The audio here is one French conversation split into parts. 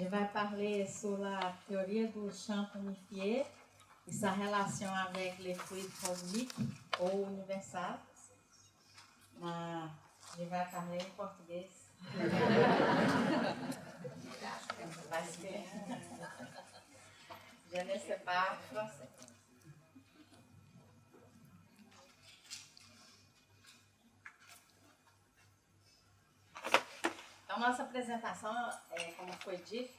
Je vais parler sur la théorie du champ unifié et sa relation avec les fluides cosmiques ou universal. Je vais parler em português. Parce que je ne sais pas français. Então, nossa apresentação, como foi dito,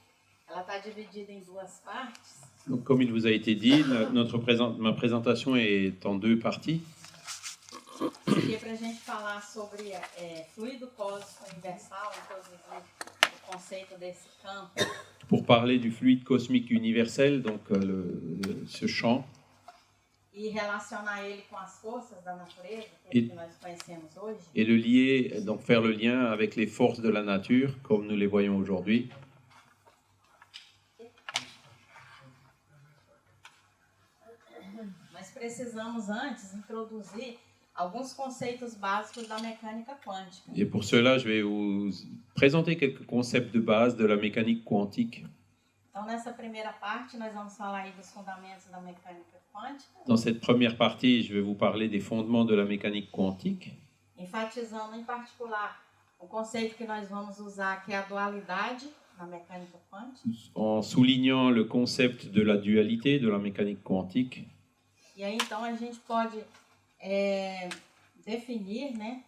ela está dividida em duas partes. Donc, comme il vous a été dit, ma présentation est en deux parties. Isso aqui é para a gente falar sobre fluido cósmico universal, inclusive o conceito desse campo. Pour parler du fluide cosmique universel, donc ce champ, E relacionar ele com as forças da natureza, que nós conhecemos hoje. et le lier, donc faire le lien avec les forces de la nature, comme nous les voyons aujourd'hui. Nós precisamos antes introduzir alguns conceitos básicos da mecânica quântica. Et pour cela, je vais vous présenter quelques concepts de base de la mécanique quantique. Então, nessa primeira parte, nós vamos falar aí dos fundamentos da mecânica quântica. Dans cette première partie, je vais vous parler des fondements de la mécanique quantique, Enfatizando em particular o conceito que nós vamos usar, que é a dualidade na mecânica quântica. en soulignant le concept de la dualité de la mécanique quantique. E aí, então, a gente pode definir, né,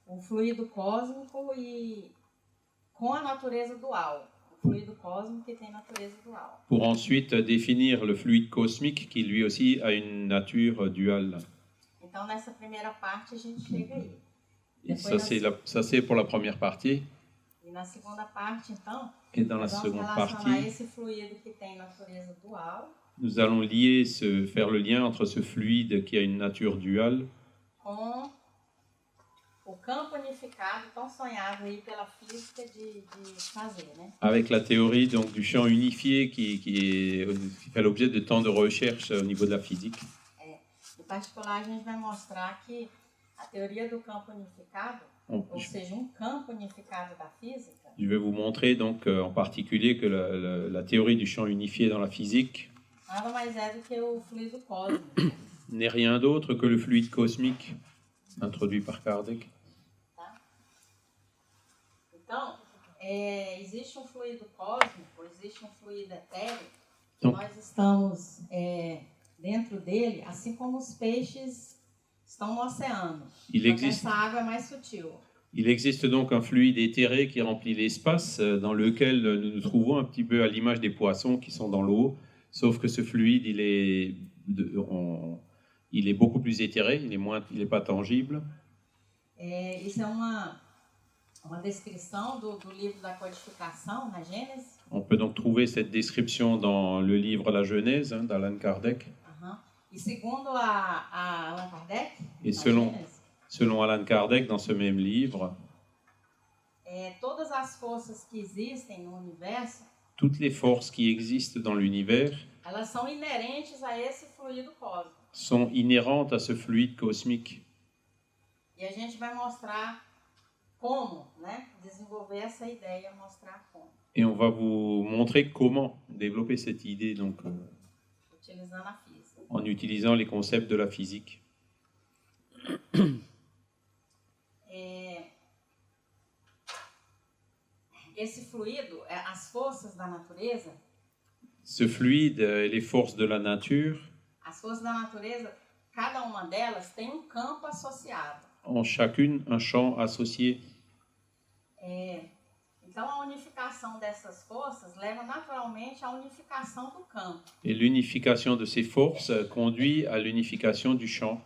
o fluido cósmico e com a natureza dual. O fluido cósmico que tem natureza dual. Pour ensuite définir le fluide cosmique qui lui aussi a une nature duale. Então, nessa primeira parte, a gente chega aí. Et ça, c'est pour la première partie. E na segunda parte, então, Et dans la nós vamos seconde relacionar partie, esse fluido que tem natureza dual nous allons faire le lien entre ce fluide qui a une nature duale com o campo unificado tão sonhado aí pela física de fazer, né? avec la théorie donc, du champ unifié qui fait l'objet de tant de recherches au niveau de la physique. Em particular, a gente vai mostrar que a teoria do campo unificado, ou seja, campo unificado da física, Je vais vous montrer donc en particulier que la théorie du champ unifié dans la physique nada mais é do que o fluido cósmico. n'est rien d'autre que le fluide cosmique introduit par Kardec. Tá? Então, existe fluido cósmico, existe fluido etéreo, que Então, nós estamos dentro dele, assim como os peixes estão no oceano. Essa água é mais sutil. Il existe donc un fluide éthéré qui remplit l'espace dans lequel nous nous trouvons un petit peu à l'image des poissons qui sont dans l'eau, sauf que ce fluide, il est beaucoup plus éthéré, il est pas tangible. Isso é uma descrição do livro da codificação, na Gênesis. On peut donc trouver cette description dans le livre La Genèse d'Allan Kardec. E segundo a Allan Kardec, et selon Allan Kardec, dans ce même livre, todas as forças que existem no universo, toutes les forces qui existent dans l'univers elas são inerentes a esse fluido cósmico. Sont inhérentes à ce fluide cosmique. E a gente vai mostrar como, né, desenvolver essa ideia, mostrar como. Et on va vous montrer comment développer cette idée donc, Utilizando a física. en utilisant les concepts de la physique. Esse fluido, as forças da natureza. Ce fluide et les forces de la nature. As forças da natureza, cada uma delas tem campo associado. En chacune un champ associé. Então a unificação dessas forças leva naturalmente à unificação do campo. Et l'unification de ces forces conduit à l'unification du champ.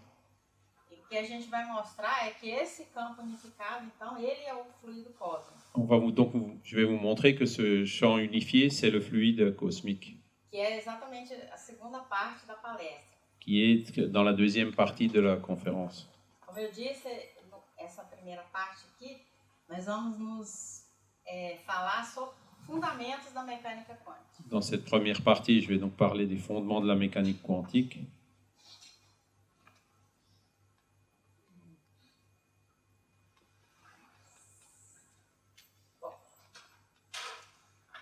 E o que a gente vai mostrar é que esse campo unificado, então, ele é o fluido cósmico. Je vais vous montrer que ce champ unifié, c'est le fluide cosmique. Que é exatamente a segunda parte da palestra. Qui est dans la deuxième partie de la conférence. Como eu disse, essa primeira parte aqui, nós vamos nos falar sobre fundamentos da mecânica quântica. Dans cette première partie, je vais donc parler des fondements de la mécanique quantique.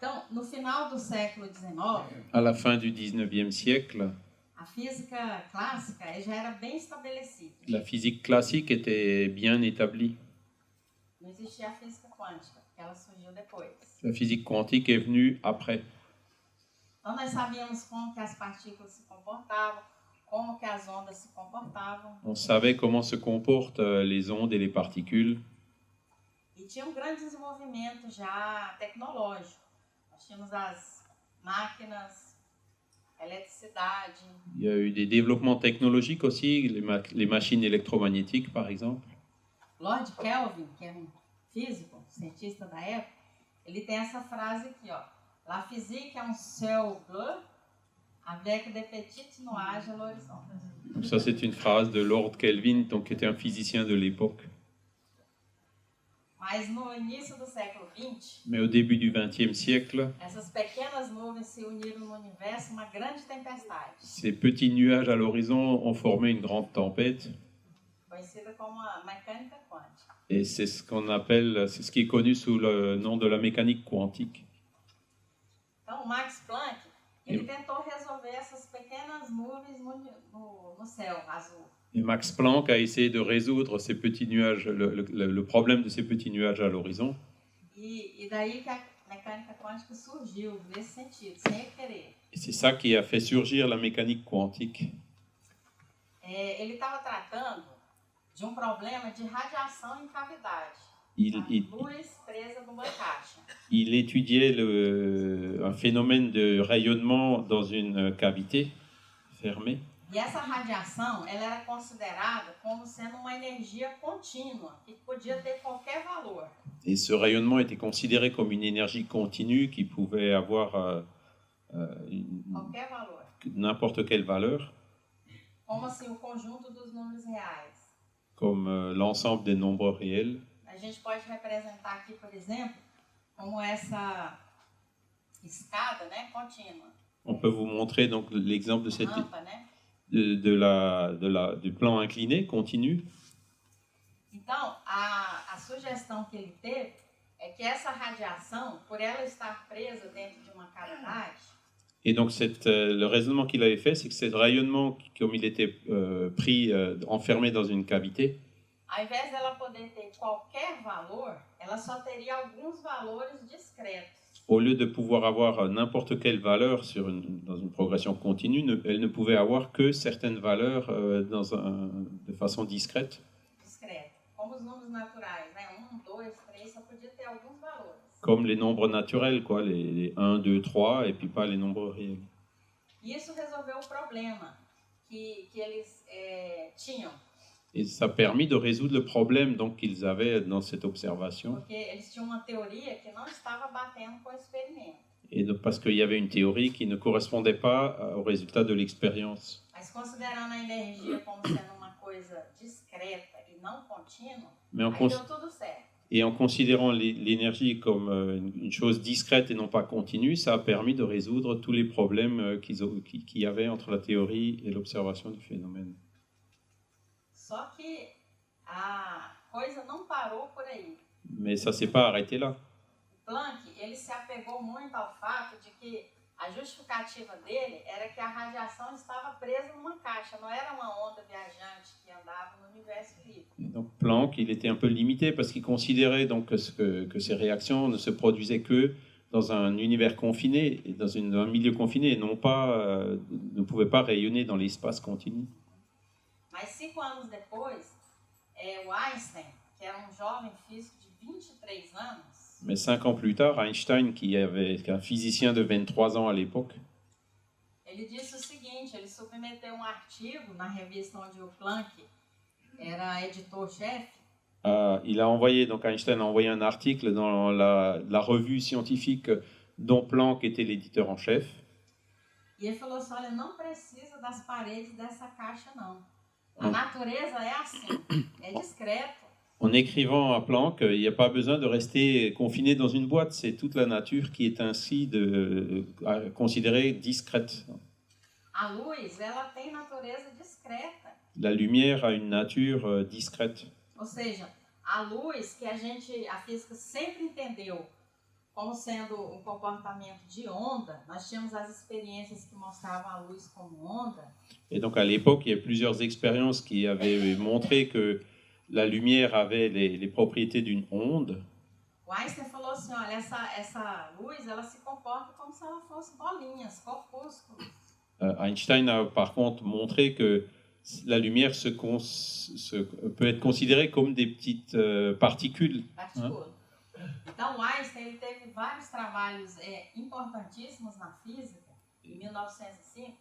Então, no final do século XIX, À la fin du 19e siècle, a física clássica já era bem estabelecida. la physique classique était bien établie. Não existia a física quântica, porque ela surgiu depois. La physique quantique est venue après. Então nós sabíamos como que as partículas se comportavam, como que as ondas se comportavam. On savait comment se comportent les ondes et les particules. E tinha um grande desenvolvimento já tecnológico. Nós tínhamos as máquinas, a eletricidade. Il y a eu des développements technologiques aussi, les machines électromagnétiques par exemple. Lord Kelvin, que é um físico, cientista da época, ele tem essa frase aqui, ó. La physique est un ciel bleu avec des petites nuages à l'horizon. Donc ça c'est une phrase de Lord Kelvin, donc, qui était un physicien de l'époque. Mas no início do século XX, Mais au début du XXe siècle, essas pequenas nuvens se uniram no universo, uma grande tempestade, ces petits nuages à l'horizon ont formé une grande tempête. conhecida como a mecânica quântica. Et c'est ce qu'on appelle, c'est ce qui est connu sous le nom de la mécanique quantique. Então, o Max Planck, ele tentou resolver essas pequenas nuvens no céu azul. Et Max Planck a essayé de résoudre ces petits nuages, le problème de ces petits nuages à l'horizon. E daí que a mecânica quântica surgiu, nesse sentido, sem ele querer. Et c'est ça qui a fait surgir la mécanique quantique. Ele estava tratando de um problema de radiação em cavidade. Luz presa numa caixa. Il étudiait un phénomène de rayonnement dans une cavité fermée. E essa radiação, ela era considerada como sendo uma energia contínua, que podia ter qualquer valor. Et ce rayonnement était considéré comme une énergie continue qui pouvait avoir Qualquer valor. n'importe quelle valeur, Como assim o conjunto dos números reais. comme l'ensemble des nombres réels. A gente pode representar aqui, por exemplo, como essa escada, né, contínua. On peut vous montrer donc l'exemple de cette Rampa, né? du plan incliné continu. Então, a sugestão que ele teve é que essa radiação, por ela estar presa dentro de uma cavidade, Et donc le raisonnement qu'il avait fait, c'est que ce rayonnement, comme il était pris, enfermé dans une cavité, ao invés dela poder ter qualquer valor, ela só teria alguns valores discretos. au lieu de pouvoir avoir n'importe quelle valeur dans une progression continue, elle ne pouvait avoir que certaines valeurs de façon discrète. Discreto. Como os números naturais, né? 1, 2, 3, só podia ter alguns valores. Comme les nombres naturels, quoi, les 1, 2, 3, et puis pas les nombres réels. E isso resolveu o problema que eles tinham. Et ça a permis de résoudre le problème donc, qu'ils avaient dans cette observation. Porque eles tinham uma teoria que não estava batendo com o experimento. Et donc, parce qu'il y avait une théorie qui ne correspondait pas au résultat de l'expérience. Mas considerando a energia como sendo uma coisa discreta e não contínua, Mais aí deu tudo certo. Et en considérant l'énergie comme une chose discrète et non pas continue, ça a permis de résoudre tous les problèmes qu'il y avait entre la théorie et l'observation du phénomène. Só que a coisa não parou por aí. Mais ça ne s'est pas arrêté là. Planck, ele se apegou muito ao fato de que a justificativa dele era que a radiação estava presa numa caixa, não era uma onda viajante que andava no universo livre. Donc Planck, il était un peu limité parce qu'il considérait donc que ces réactions ne se produisaient que dans un univers confiné, et dans un milieu confiné, et non pas, ne pouvaient pas rayonner dans l'espace continu. Mas 5 anos depois, o Einstein, que era um jovem físico de 23 anos, Mais 5 ans plus tard, Einstein, qui est un physicien de 23 ans à l'époque, ele disse o seguinte, ele submeteu um artigo na revista onde o Planck era editor-chefe. Il a envoyé, donc Einstein a envoyé un article dans la revue scientifique dont Planck était l'éditeur en chef. E ele falou assim, olha, não precisa das paredes dessa caixa, não. A natureza é assim, é discreto. En écrivant à Planck, il n'y a pas besoin de rester confiné dans une boîte. C'est toute la nature qui est ainsi considérée discrète. A luz, ela tem natureza discreta. La lumière a une nature discrète. Ou seja, a luz que a física sempre entendeu como sendo um comportamento de onda. Nós tínhamos as experiências que mostravam a luz como onda. Et donc à l'époque, il y a plusieurs expériences qui avaient montré que la lumière avait les propriétés d'une onde. O Einstein falou assim, olha, essa luz, ela se comporta como se ela fosse bolinhas, corpúsculos. Einstein a par contre montré que la lumière peut être considérée comme des petites particules. Partículas. Então, o Einstein ele teve vários trabalhos importantíssimos na física, em 1905.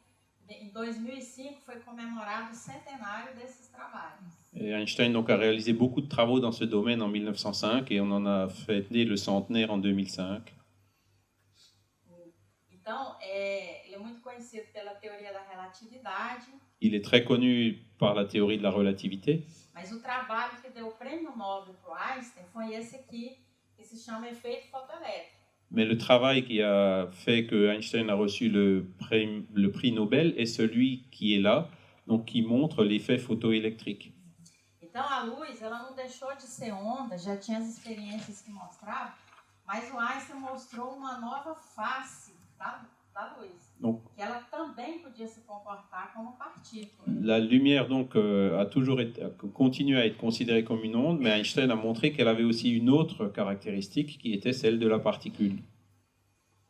Em 2005, foi comemorado o centenário desses trabalhos. Et Einstein donc, a réalisé beaucoup de travaux dans ce domaine en 1905 et on en a fêté le centenaire en 2005. Então, ele é muito conhecido pela teoria da relatividade. Il est très connu par la théorie de la relativité. Mas o trabalho que deu o prêmio Nobel para o Einstein foi esse aqui, que se chama efeito fotoelétrico. Mais le travail qui a fait que Einstein a reçu le prix Nobel est celui qui est là, donc qui montre l'effet photoélectrique. Então a luz, ela não deixou de ser onda, já tinha as experiências que mostravam, mas o Einstein mostrou uma nova face da luz, Donc, que ela também podia se comportar como partícula. la lumière donc a continué à être considérée comme une onde, mais Einstein a montré qu'elle avait aussi une autre caractéristique qui était celle de la particule.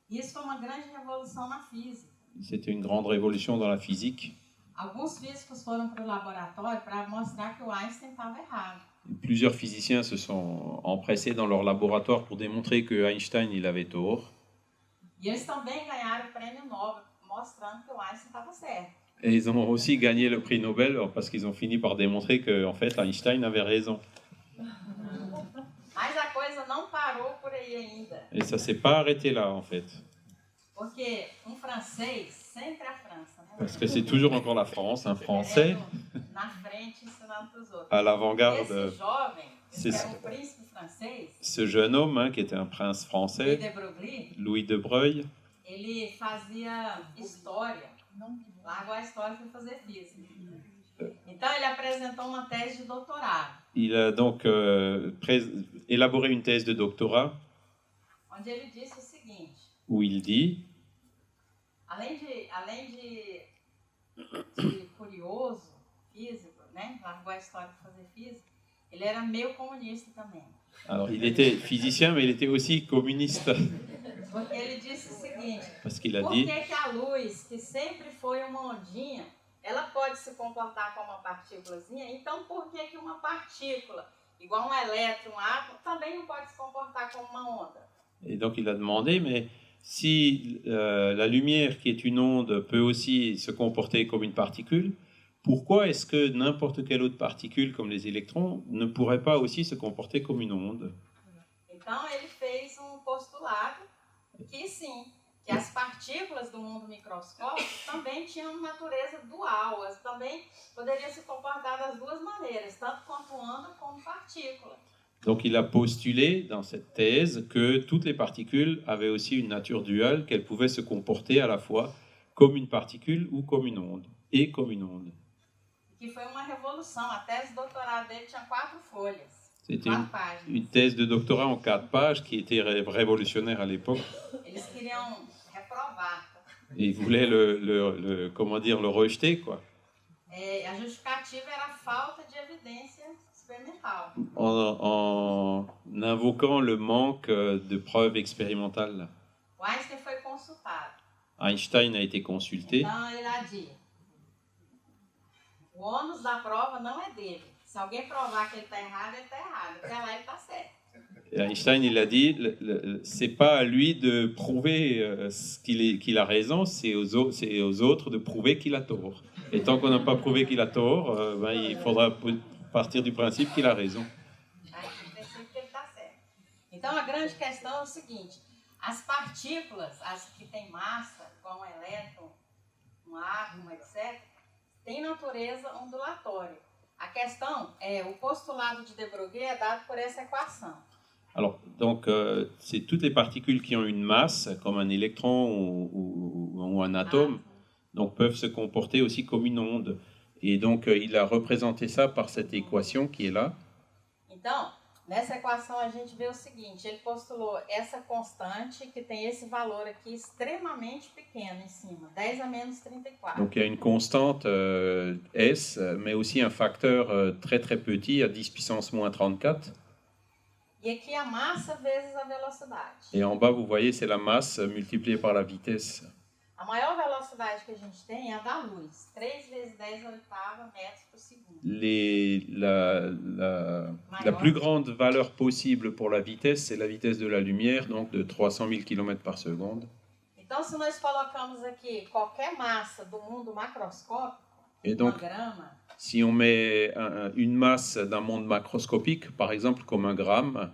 Isso foi uma grande revolução na física. C'était une grande révolution dans la physique. Alguns físicos foram para o laboratório para mostrar que o Einstein estava errado. Plusieurs physiciens se sont empressés dans leur laboratoire pour démontrer que Einstein il avait tort. E eles também ganharam o prêmio Nobel, mostrando que o Einstein estava certo. Et ils ont aussi gagné le prix Nobel parce qu'ils ont fini par démontrer que en fait Einstein avait raison. Mas a coisa não parou por aí ainda. Et ça s'est pas arrêté là en fait. Porque francês, sempre a França, né? Parce que c'est toujours encore la France, un Français Na frente ensinando para os outros. à l'avant-garde. Esse jovem, C'est esse ça. era um príncipe francês, Ce jeune homme hein, qui était un prince Louis français, de Broglie, Louis de Broglie, ele fazia história. Largou a história e foi fazer física. Então ele apresentou uma tese de doutorado, il a donc élaboré une thèse de doctorat onde ele disse o seguinte: où il dit além de curioso, físico, né? Largou a história para fazer física, ele era meio comunista também. alors il était physicien mais il était aussi communiste Porque ele disse o seguinte: parce qu'il a por dit que a luz, que sempre foi uma ondinha, ela pode se comportar como uma partículazinha? Então por que uma partícula, igual um elétron, um átomo, também não pode se comportar como uma onda? et donc il a demandé mais si la lumière qui est une onde peut aussi se comporter comme une particule, pourquoi est-ce que n'importe quelle autre particule comme les électrons ne pourrait pas aussi se comporter comme une onde? Então ele fez postulado que sim, que as partículas do mundo microscópico também tinham natureza dual, elas também poderiam se comportar das duas maneiras, tanto quanto onda como partícula. Donc il a postulé dans cette thèse que toutes les particules avaient aussi une nature duale, qu'elles pouvaient se comporter à la fois comme une particule ou comme une onde, et comme une onde. Que foi uma revolução, a tese de doutorado dele tinha 4 folhas, C'était 4 páginas. une thèse de doctorat en 4 pages qui était révolutionnaire à l'époque. Eles queriam reprovar. Et ils voulaient le rejeter, quoi. A justificativa era a falta de evidência experimental. En invoquant le manque de preuves expérimentales. O Einstein foi consultado. Einstein a été consulté. Então ele a dit: o ônus da prova não é dele. Se alguém provar que ele está errado, ele está errado. Até lá ele está certo. Et Einstein, il a dit, c'est pas à lui de prouver qu'il a raison, c'est aux autres de prouver qu'il a tort. Et tant qu'on n'a pas prouvé qu'il a tort, il faudra partir du principe qu'il a raison. Então a grande questão é o seguinte: as partículas, as que têm massa, como um elétron, um átomo, etc., têm natureza ondulatória. A questão é, o postulado de de Broglie é dado por essa equação. Alors, donc, c'est toutes les particules qui ont une masse, comme un électron ou un atome, donc peuvent se comporter aussi comme une onde. Et donc, il a représenté ça par cette équation qui est là. Então, Nessa equação a gente vê o seguinte, ele postulou essa constante que tem esse valor aqui extremamente pequeno em cima, 10 a menos 34. Donc il y a une constante S, mais aussi un facteur très très petit à 10 puissance moins 34. E aqui a massa vezes a velocidade. Et en bas, vous voyez, c'est la masse multipliée par la vitesse. A maior velocidade que a gente tem é a da luz, 3 vezes 10 à oitava metros por segundo. La plus grande valeur possible pour la vitesse, c'est la vitesse de la lumière, donc de 300 000 km par seconde. Então, se nós colocamos aqui qualquer massa do mundo macroscópico, Et donc, grama, si on met une masse d'un monde macroscopique, par exemple comme un gramme,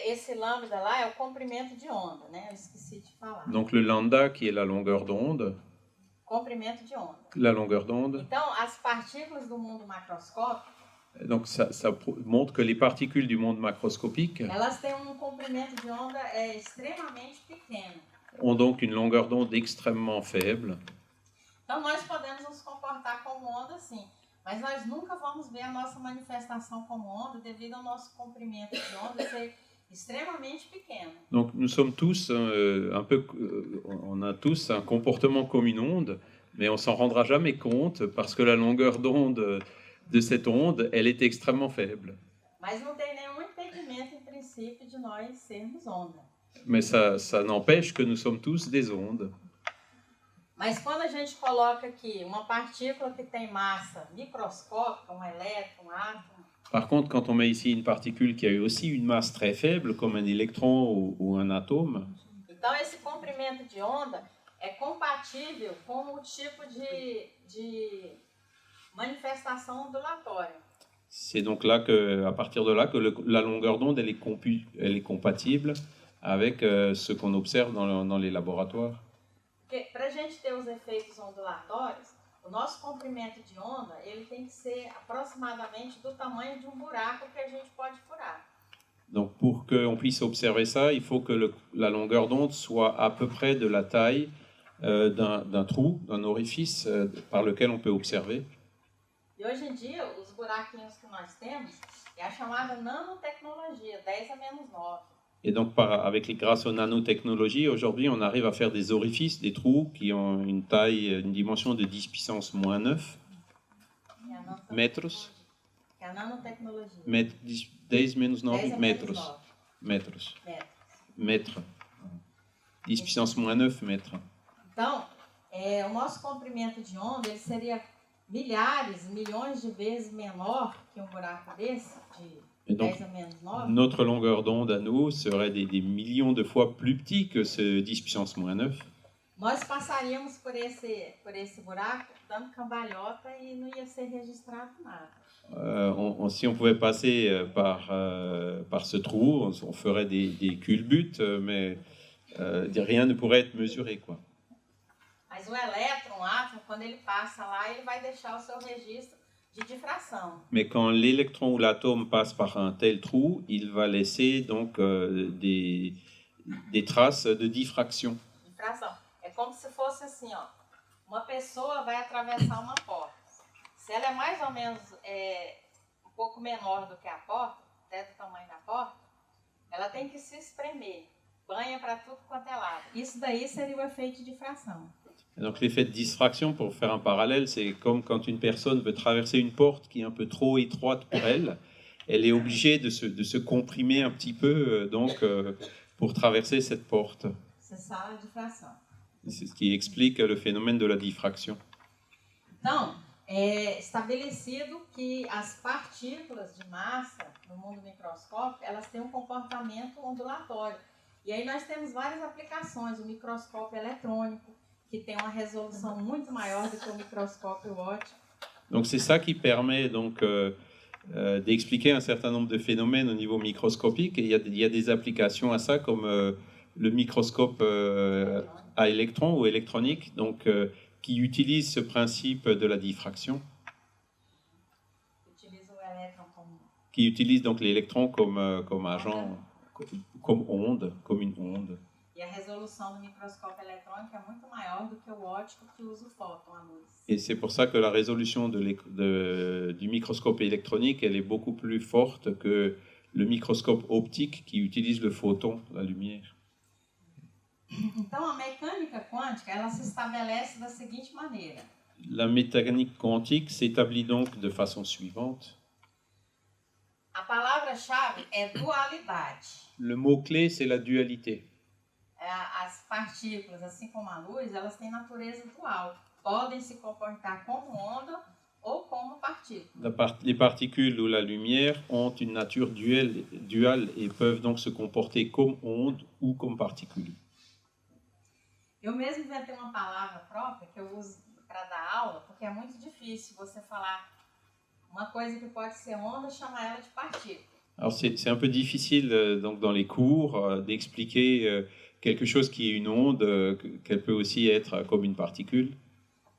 esse lambda lá é o comprimento de onda, né? Eu esqueci de falar. donc le lambda qui est la longueur d'onde, Comprimento de onda. la longueur d'onde, Então, as partículas do mundo macroscópico, donc ça montre que les particules du monde macroscopique elas têm comprimento de onda extremamente pequeno. ont donc une longueur d'onde extrêmement faible. Então, nós podemos nos comportar como onda, sim, mas nós nunca vamos ver a nossa manifestação como onda devido ao nosso comprimento de onda ser extremamente pequeno. Donc nous sommes tous on a tous un comportement comme une onde, mais on s'en rendra jamais compte parce que la longueur d'onde de cette onde, elle est extrêmement faible. Mas não tem nenhum impedimento, em princípio, de nós sermos onda. Mais ça n'empêche que nous sommes tous des ondes. Mas quando a gente coloca aqui uma partícula que tem massa microscópica, um elétron, um átomo. Par contre, quand on met ici une particule qui a aussi une masse très faible, comme un électron ou un atome, então esse comprimento de onda é compatível com o tipo de manifestação ondulatória. C'est donc là que, à partir de là, que la longueur d'onde elle est compatible avec ce qu'on observe dans les laboratoires. Para a gente ter os efeitos ondulatórios, o nosso comprimento de onda ele tem que ser aproximadamente do tamanho de buraco que a gente pode furar. Donc pour qu'on puisse observer ça, il faut que la longueur d'onde soit à peu près de la taille d'un trou, d'un orifice par lequel on peut observer. E hoje em dia, os buraquinhos que nós temos é a chamada nanotecnologia, 10 a menos 9. Et donc, grâce aux nanotechnologies, aujourd'hui, on arrive à faire des orifices, des trous qui ont une taille, une dimension de 10 puissance moins 9 mètres. É a nanotecnologia. 10 menos 9 mètres. Mètres. 10 puissance moins 9 mètres. Então, o nosso comprimento de onda ele seria milhares, milhões de vezes menor que um buraco desse, de 10 a menos 9. Notre longueur d'onde à nous serait des millions de fois plus petit que ce 10 puissance moins 9. Nós passaríamos por esse buraco dando cambalhota e não ia ser registrado nada. Si on pouvait passer par ce trou, on ferait des culbutes, mais rien ne pourrait être mesuré, quoi. Mas o elétron, o átomo, quando ele passa lá, ele vai deixar o seu registro de difração. Mais quand l'électron ou l'atome passe par un tel trou, il va laisser donc des traces de diffraction. Difração. É como se fosse assim, ó. Uma pessoa vai atravessar uma porta. Se ela é mais ou menos um pouco menor do que a porta, até do tamanho da porta, ela tem que se espremer. Banha para tudo quanto é lado. Isso daí seria o efeito de difração. Donc l'effet de diffraction, pour faire un parallèle, c'est comme quand une personne veut traverser une porte qui est un peu trop étroite pour elle, elle est obligée de se comprimer un petit peu pour traverser cette porte. C'est ça a difração. C'est ce qui explique le phénomène de la diffraction. Então, é estabelecido que as partículas de massa no mundo microscópico, elas têm um comportamento ondulatório. E aí nós temos várias aplicações, o microscópio eletrônico, qui tem uma résolution muito maior do que o microscópio óptico. Donc c'est ça qui permet donc d'expliquer un certain nombre de phénomènes au niveau microscopique. Et il y a des applications à ça comme le microscope à électrons ou électronique, donc qui utilise ce principe de la diffraction. Qui utilise donc l'électron comme agent, comme onde, comme une onde. E a resolução do microscópio eletrônico é muito maior do que o óptico que usa o fóton, a luz. Et c'est pour ça que la résolution du microscope électronique, elle est beaucoup plus forte que le microscope optique qui utilise le photon, la lumière. Então, a mecânica quântica, ela se estabelece da seguinte maneira. La mécanique quantique s'établit donc de façon suivante. A palavra-chave é dualidade. Le mot-clé, c'est la dualité. As partículas, assim como a luz, elas têm natureza dual. Podem se comportar como onda ou como partícula. Les particules ou la lumière ont une nature duale et peuvent donc se comporter comme ondes ou comme particules. Eu mesmo inventei uma palavra própria que eu uso para dar aula, porque é muito difícil você falar uma coisa que pode ser onda, chamar ela de partícula. Alors c'est un peu difficile donc dans les cours d'expliquer quelque chose qui est une onde, qu'elle peut aussi être comme une particule.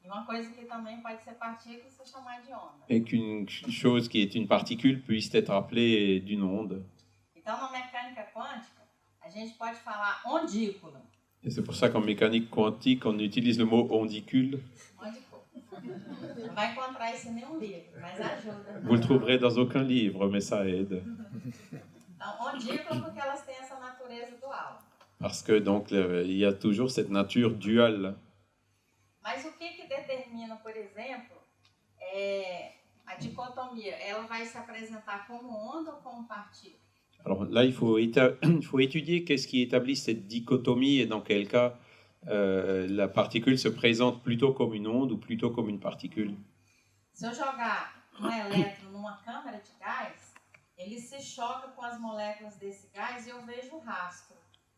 E uma coisa que também pode ser partícula, você chamar de onda. Et qu'une chose qui est une particule puisse être appelée d'une onde. Então, na mecânica quântica, a gente pode falar ondícula. Et c'est pour ça qu'en mécanique quantique, on utilise le mot ondicule. Ondícula. Não vai encontrar isso em nenhum livro, mas ajuda. Vous le trouverez dans aucun livre, mais ça aide. Então, ondícula porque elas têm essa natureza dual. Parce que donc il y a toujours cette nature duale. Mas o que determina, por exemplo, a dicotomia? Ela vai se apresentar como onda ou como partícula? Alors là, il faut étudier qu'est-ce qui établit cette dichotomie et dans quel cas la particule se présente plutôt comme une onde ou plutôt comme une particule. Se eu jogar elétron numa câmara de gás, ele se choca com as moléculas desse gás e eu vejo o rastro.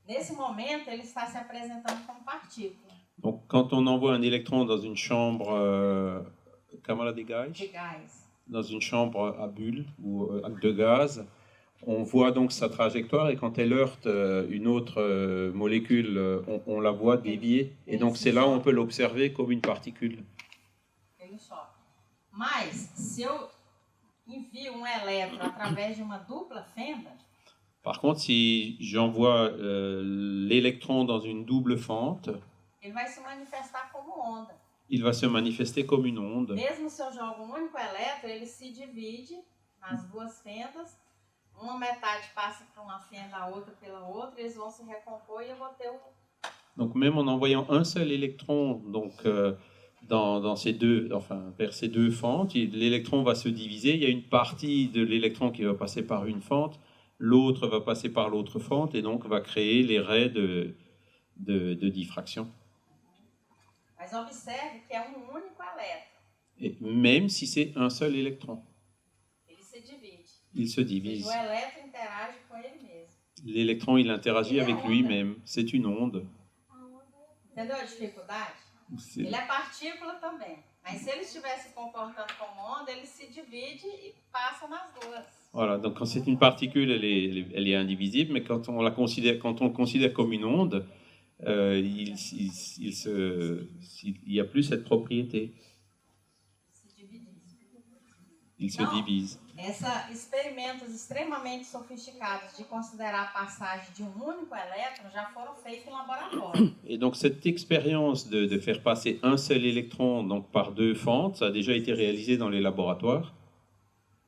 Nesse momento, ele está se apresentando como partícula. Donc, quand on envoie un électron dans une chambre cámara de gaz, dans une chambre à bulles ou de gaz, on voit donc sa trajectoire et quand elle heurte une autre molécule, on la voit dévier. Et donc, c'est là où on peut l'observer comme une particule. Ele choca. Mas, se eu envio elétron através de uma dupla fenda, par contre, si j'envoie l'électron dans une double fente, ele vai se manifestar como onda. Il va se manifester comme une onde. Mesmo se eu jogo um único elétron, ele se divide nas duas fendas. Uma metade passa por uma fenda, a outra pela outra, eles vão se recompor e eu vou ter Donc même en envoyant un seul électron donc, dans ces deux, enfin, vers ces deux fentes, l'électron va se diviser. Il y a une partie de l'électron qui va passer par une fente, l'autre va passer par l'autre fente et donc va créer les raies de diffraction. Mas observe que é único elétron. Et même si c'est un seul électron, ele se divide. Il se divise. O elétron interage com ele mesmo. L'électron, il interagit avec lui-même. C'est une onde. Entendeu a dificuldade? Ele é partícula também. Mas se ele estiver se comportando como onda, ele se divide e passa nas duas. Voilà, donc quand c'est une particule, elle est indivisible, mais quand on le considère comme une onde, il n'y a plus cette propriété. Il se divise. Experimentos extremamente sofisticados de considerar a passagem de único elétron já foram feitos em laboratório. Et donc cette expérience de faire passer un seul électron donc, par deux fentes, ça a déjà été réalisé dans les laboratoires.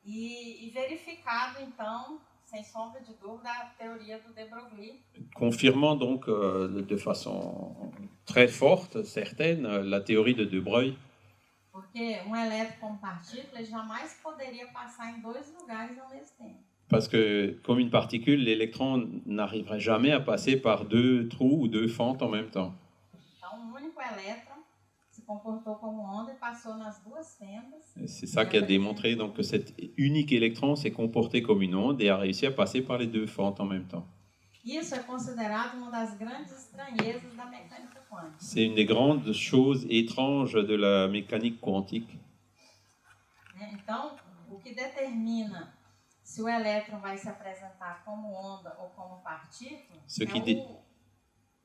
E verificado, então, sem sombra de dúvida, a teoria do de Broglie. Confirmant donc de façon très forte, certaine, la théorie de De Broglie. Porque elétron como partícula jamais poderia passar em dois lugares ao mesmo tempo. Parce que, comme une particule, l'électron n'arriverait jamais à passer par deux trous ou deux fentes en même temps. Então, único elétron se comportou como onda e passou nas duas fendas. C'est ça qui a démontré donc, que cet unique électron s'est comporté comme une onde et a réussi à passer par les deux fentes en même temps. Isso é considerado uma das grandes estranhezas da mecânica quântica. C'est une des grandes choses étranges de la mécanique quantique. Então, o que determina se o elétron vai se apresentar como onda ou como partícula é o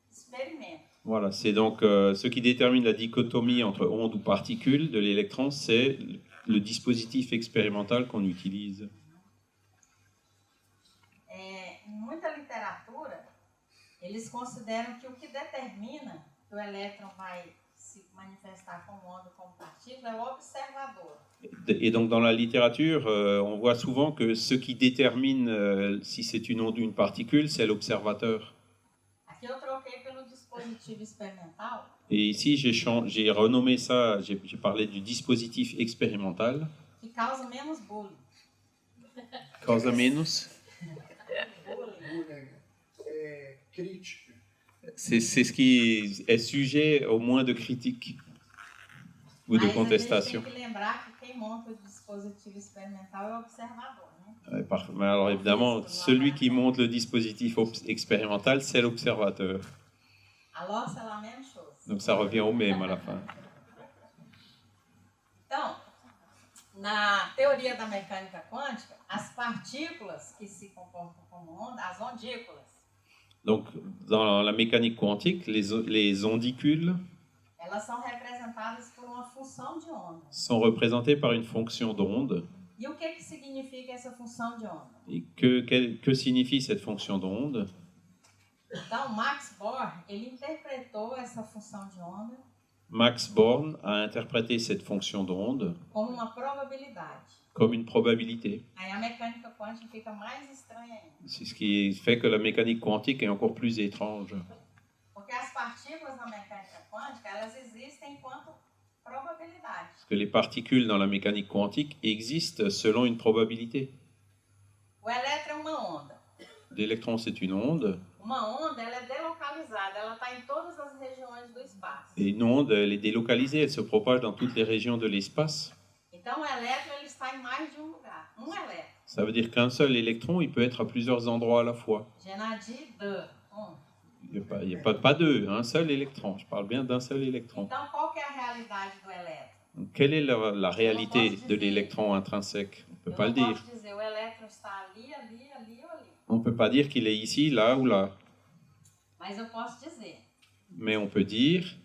experimento. Voilà, c'est donc ce qui détermine la dichotomie entre onde ou particule de l'électron, c'est le dispositif expérimental qu'on utilise. Em muita literatura, eles consideram que o que determina que o elétron vai se manifestar como onda, como partícula, é o observador. Et donc dans la littérature, on voit souvent que ce qui détermine si c'est une onde ou une particule, c'est l'observateur. Aqui eu troquei pelo dispositivo experimental, Et ici, j'ai renommé ça, j'ai parlé du dispositif expérimental. que causa menos bullying. Causa menos. Bullying. Crítica. C'est ce qui est sujet au moins de critiques ou de Mas contestation. a gente tem que lembrar que quem monta o dispositivo experimental é o observador, né? Mais alors évidemment, celui qui monte le dispositif expérimental, c'est l'observateur. Alors, c'est la même chose. Donc ça revient au même à la fin. Então, na teoria da mecânica quântica, as partículas que se comportam como onda, as ondículas, Donc dans la mécanique quantique, les ondicules elas são representadas por uma função de onda. sont représentées par une fonction d'onde. E o que significa essa função de onda? Et que signifie cette fonction d'onde? Então, Max Born, ele interpretou essa função de onda Max Born a interprété cette fonction d'onde como uma probabilidade. comme une probabilité. Aí a mecânica quântica fica mais estranha ainda. C'est ce qui fait que la mécanique quantique est encore plus étrange. Porque as partículas na mecânica quântica, elas existem enquanto probabilidade. Parce que les particules dans la mécanique quantique existent selon une probabilité. O elétron é uma onda. L'électron, c'est une onde. Uma onda, ela é delocalizada, ela está em todas as regiões do espaço. Et une onde, elle est délocalisée, elle se propage dans toutes les régions de l'espace. Então, o elétron ele está em mais de um lugar. Um elétron. Ça veut dire qu'un seul électron, il peut être à plusieurs endroits à la fois. Je n'ai dit deux. Il n'y a pas deux, un seul électron. Je parle bien d'un seul électron. Então, qual que é a realidade do elétron? Donc, quelle est la réalité de l'électron intrinsèque? On ne peut pas le Eu não dire. posso dizer o elétron está ali, ali, ali ou ali. On ne peut pas dire qu'il est ici, là ou là. Mas eu posso dizer, Mais on peut dire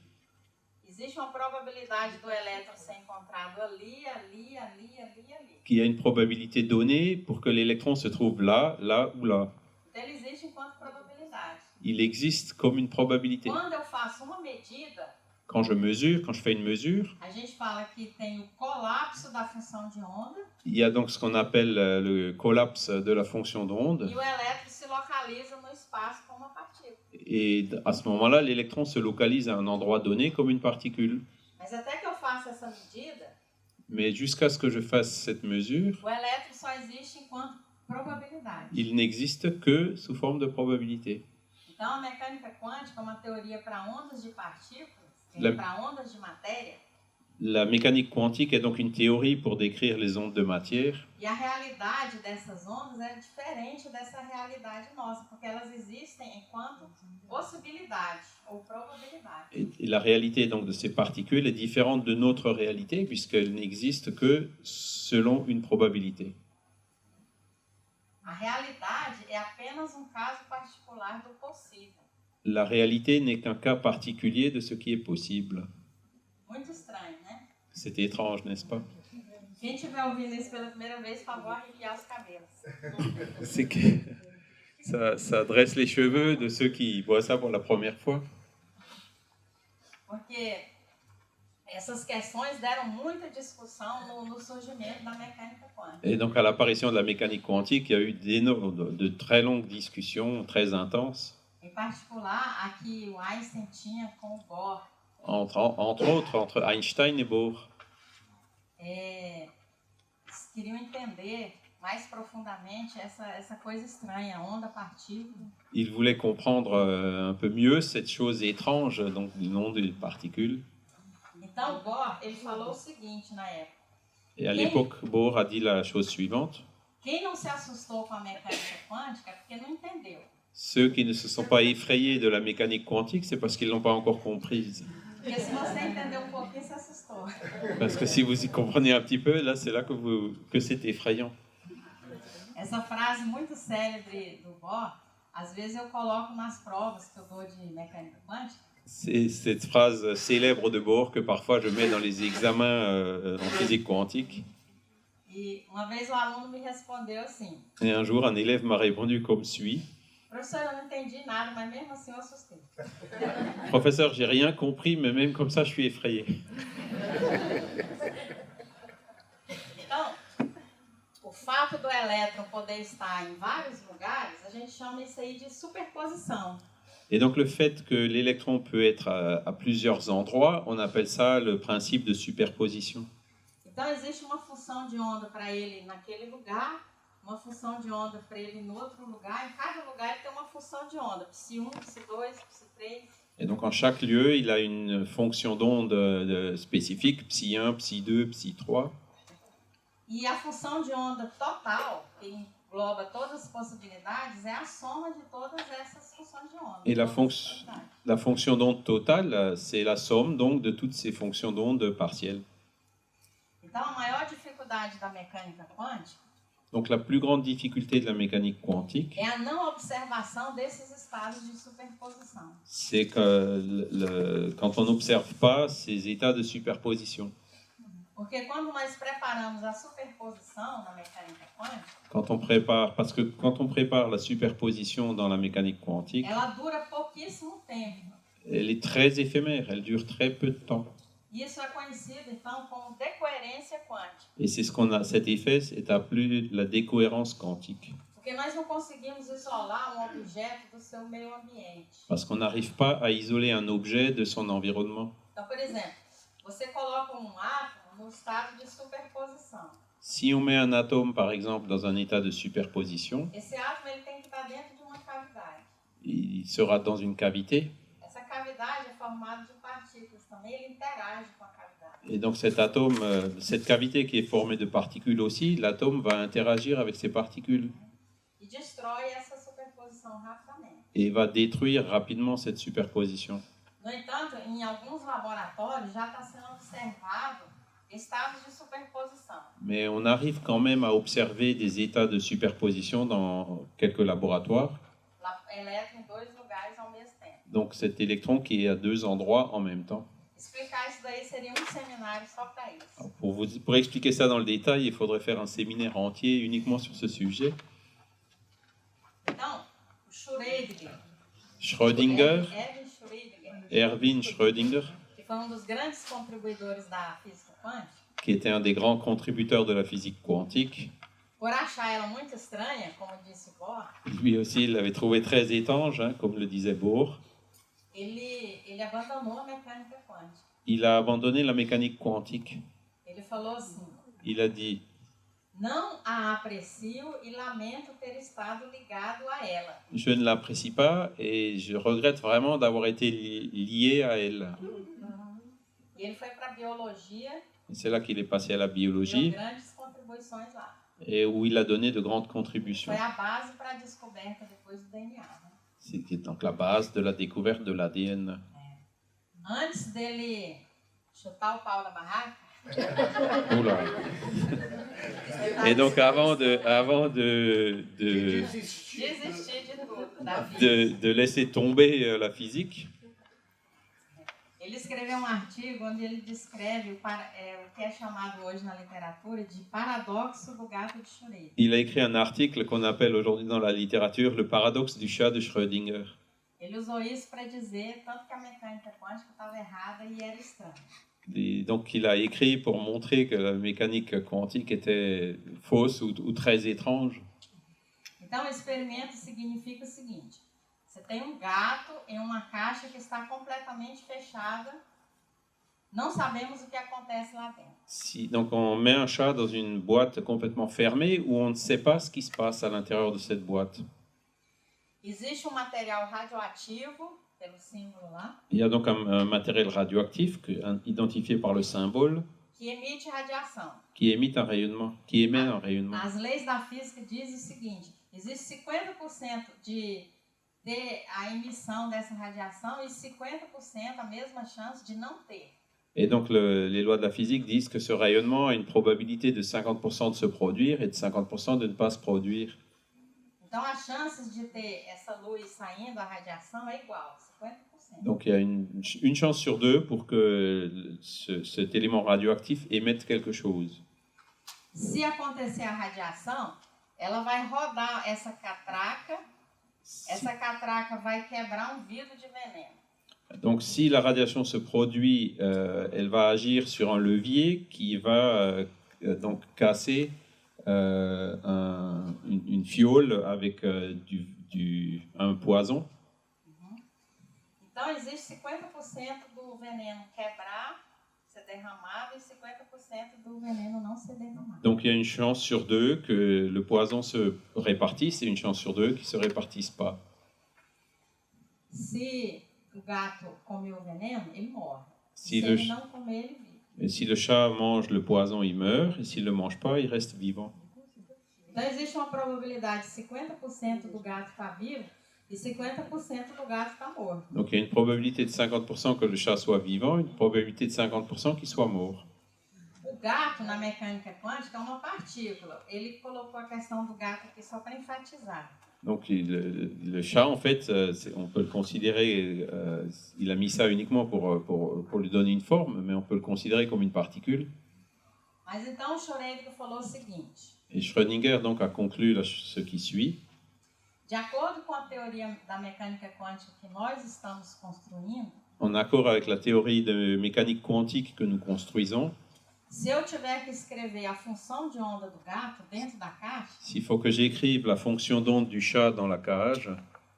existe uma probabilidade do elétron ser encontrado ali, ali, ali, ali, ali. qu'il y a une probabilité donnée pour que l'électron se trouve là, là ou là. Então, ele existe enquanto probabilidade. Il existe comme une probabilité. Quando eu faço uma medida, Quand je fais une mesure, a gente fala que tem o colapso da função de onda il y a donc ce qu'on appelle le collapse de la fonction d'onde. e o elétron se localiza no espaço como uma partícula. Et à ce moment-là, l'électron se localise à un endroit donné comme une particule. Mas até que eu faça essa medida, Mais jusqu'à ce que je fasse cette mesure, o elétron só existe enquanto probabilidade. il n'existe que sous forme de probabilité. Então, a mecânica quântica é uma teoria para ondas de partículas, La- para ondas de matéria, La mécanique quantique est donc une théorie pour décrire les ondes de matière. e a realidade dessas ondas é diferente dessa realidade nossa, porque elas existem enquanto possibilidade ou probabilidade. Et la réalité donc de ces particules est différente de notre réalité puisqu'elle n'existe que selon une probabilité. A realidade é apenas um caso particular do possível. La réalité n'est qu'un cas particulier de ce qui est possible. Muito estranho, né? C'est étrange, n'est-ce pas? Quem estiver ouvindo isso pela primeira vez, por favor, arrepiar os cabelos. C'est que ça dresse les cheveux de ceux qui voient ça pour la première fois. Porque essas questões deram muita discussão no surgimento da mecânica quântica. Et donc à l'apparition de la mécanique quantique, il y a eu de très longues discussions, très intenses, Em particular, a que o Einstein tinha com o Bohr. entre autres entre Einstein et Bohr. Eles queriam entender mais profundamente essa coisa estranha, onda-partícula. Il voulait comprendre un peu mieux cette chose étrange, donc du nom des particules. Então, Bohr, ele falou o seguinte na época. Et à l'époque, Bohr a dit la chose suivante. Quem não se assustou com a mecânica quântica é porque não entendeu. Ceux qui ne se sont pas effrayés de la mécanique quantique, c'est parce qu'ils ne l'ont pas encore comprise. Porque se você entendeu um pouquinho, se assustou. Parce que si vous y comprenez un petit peu, là, c'est là que c'est effrayant. Essa frase muito célebre do Bohr, às vezes eu coloco nas provas que eu dou de mecânica quântica. C'est cette phrase célèbre de Bohr que parfois je mets dans les examens en physique quantique. E uma vez o aluno me respondeu assim: Et un jour, un élève m'a répondu comme suit. Professor, eu não entendi nada, mas mesmo assim eu assustei. Professeur, j'ai rien compris, mais même comme ça, je suis effrayé. Então, o fato do elétron poder estar em vários lugares, a gente chama isso aí de superposição. Et donc le fait que l'électron peut être à plusieurs endroits, on appelle ça le principe de superposition. Então, existe uma função de onda para ele naquele lugar, uma função de onda para ele em outro lugar. Em cada lugar, ele tem uma função de onda. Psi1, Psi2, Psi3. Et donc en chaque lieu, il a une fonction d'onde spécifique, psi1, psi2, psi3. E a função de onda total, que engloba todas as possibilidades, é a soma de todas essas funções de onda. Et la fonction d'onde totale, c'est la somme donc de toutes ces fonctions d'onde partielles. Então, a maior dificuldade da mecânica quântica Donc la plus grande difficulté de la mécanique quantique, é a não observação desses estados de superposição. c'est que quand on n'observe pas ces états de superposition. Porque quando nós preparamos a superposição na mecânica quântica, Parce que quand on prépare la superposition dans la mécanique quantique, ela dura pouquíssimo tempo. elle est très éphémère, elle dure très peu de temps. Isso é conhecido, então, como decoerência quântica. Et c'est ce qu'on a, cet effet est appelé la décohérence quantique. Porque nós não conseguimos isolar um objeto do seu meio ambiente. Parce qu'on n'arrive pas à isoler un objet de son environnement. Então, por exemplo, você coloca um átomo no estado de superposição. Si on met un atome, par exemple, dans un état de superposition, Esse átomo ele tem que estar dentro de uma cavidade. il sera dans une cavité. Essa cavidade é formada de partículas também, ele interage com a cavidade. Et donc cet atome, cette cavité qui est formée de particules aussi, l'atome va interagir avec ces particules E destrói essa superposição rapidamente. et va détruire rapidement cette superposition. No entanto, em alguns laboratórios já está sendo observado estados de superposição. Mais on arrive quand même à observer des états de superposition dans quelques laboratoires. Elétron em dois lugares ao mesmo tempo. Donc cet électron qui est à deux endroits en même temps. Explicar isso daí seria seminário só para isso. Alors, pour expliquer ça dans le détail, il faudrait faire un séminaire entier uniquement sur ce sujet. Então, o Schrödinger, Erwin Schrödinger, que foi dos grandes contribuidores da física quântica, qui était un des grands contributeurs de la physique quantique, por achar ela muito estranha, como disse Bohr, lui aussi il l'avait trouvé très étrange, hein, comme le disait Bohr. ele abandonou a mecânica quântica. Il a abandonné la mécanique quantique. Ele falou assim: Il a dit não a aprecio e lamento ter estado ligado a ela. je ne l'apprécie pas et je regrette vraiment d'avoir été lié à elle. E ele foi para a biologia, Et c'est là qu'il est passé à la deu biologie grandes contribuições lá. et où il a donné de grandes contributions. Foi a base para a descoberta depois do DNA. Né? C'était donc la base de la découverte de l'ADN. Antes dele chutar o pau da barraca, Oula. Et donc avant de desistir de tudo, da vida. de laisser tomber la physique, Ele escreveu artigo onde ele descreve o que é chamado hoje na literatura de paradoxo do gato de Schrödinger. il a écrit un article qu'on appelle aujourd'hui dans la littérature le paradoxe du chat de Schrödinger. Ele usou isso para dizer tanto que a mecânica quântica estava errada e era estranha. Et donc il a écrit pour montrer que la mécanique quantique était fausse ou très étrange. Então, o experimento significa o seguinte: você tem gato em uma caixa que está completamente fechada, não sabemos o que acontece lá dentro. Donc on met un chat dans une boîte complètement fermée où on ne sait pas ce qui se passe à l'intérieur de cette boîte. Existe material radioativo, pelo símbolo lá, Il y a donc un matériel radioactif identifié par le symbole que emite radiação. qui émet un rayonnement. As leis da física dizem o seguinte: existe 50% de a emissão dessa radiação e 50% a mesma chance de não ter. Et donc les lois de la physique disent que ce rayonnement a une probabilité de 50% de se produire et de 50% de ne pas se produire. Então, as chances de ter essa luz saindo, a radiação, é igual, 50%. Donc il y a une chance sur deux pour que cet élément radioactif émette quelque chose. Se acontecer a radiação, ela vai rodar essa catraca essa catraca vai quebrar vidro de veneno. Donc, si la radiation se produit, elle va agir sur un levier qui va donc casser une fiole avec un poison. Então, existe 50% do veneno quebrar, ser derramado, e 50% do veneno não ser derramado. Donc, il y a une chance sur deux que le poison se répartisse et une chance sur deux qu'il ne se répartisse pas. Se o gato comer o veneno, ele morre. Si Se le, ele não comer, ele vive. et si le chat mange le poison, il meurt. Et s'il ne le mange pas, il reste vivant. Então, existe uma probabilidade de 50% do gato estar vivo e 50% do gato estar morto. Donc, il y a une probabilité de 50% que le chat soit vivant, une probabilité de 50% qu'il soit mort. O gato, na mecânica quântica, é uma partícula. Ele colocou a questão do gato aqui só para enfatizar. Donc, le chat, en fait, on peut le considérer, il a mis ça uniquement pour lui donner une forme, mais on peut le considérer comme une particule. Mas então, o Schrödinger falou o seguinte. Et Schrödinger, donc, a conclu ce qui suit. De acordo com a teoria da mecânica quântica que nós estamos construindo, En accord avec la théorie de mécanique quantique que nous construisons, se eu tiver que escrever a função de onda do gato dentro da caixa, s'il faut que j'écrive la fonction d'onde du chat dans la cage,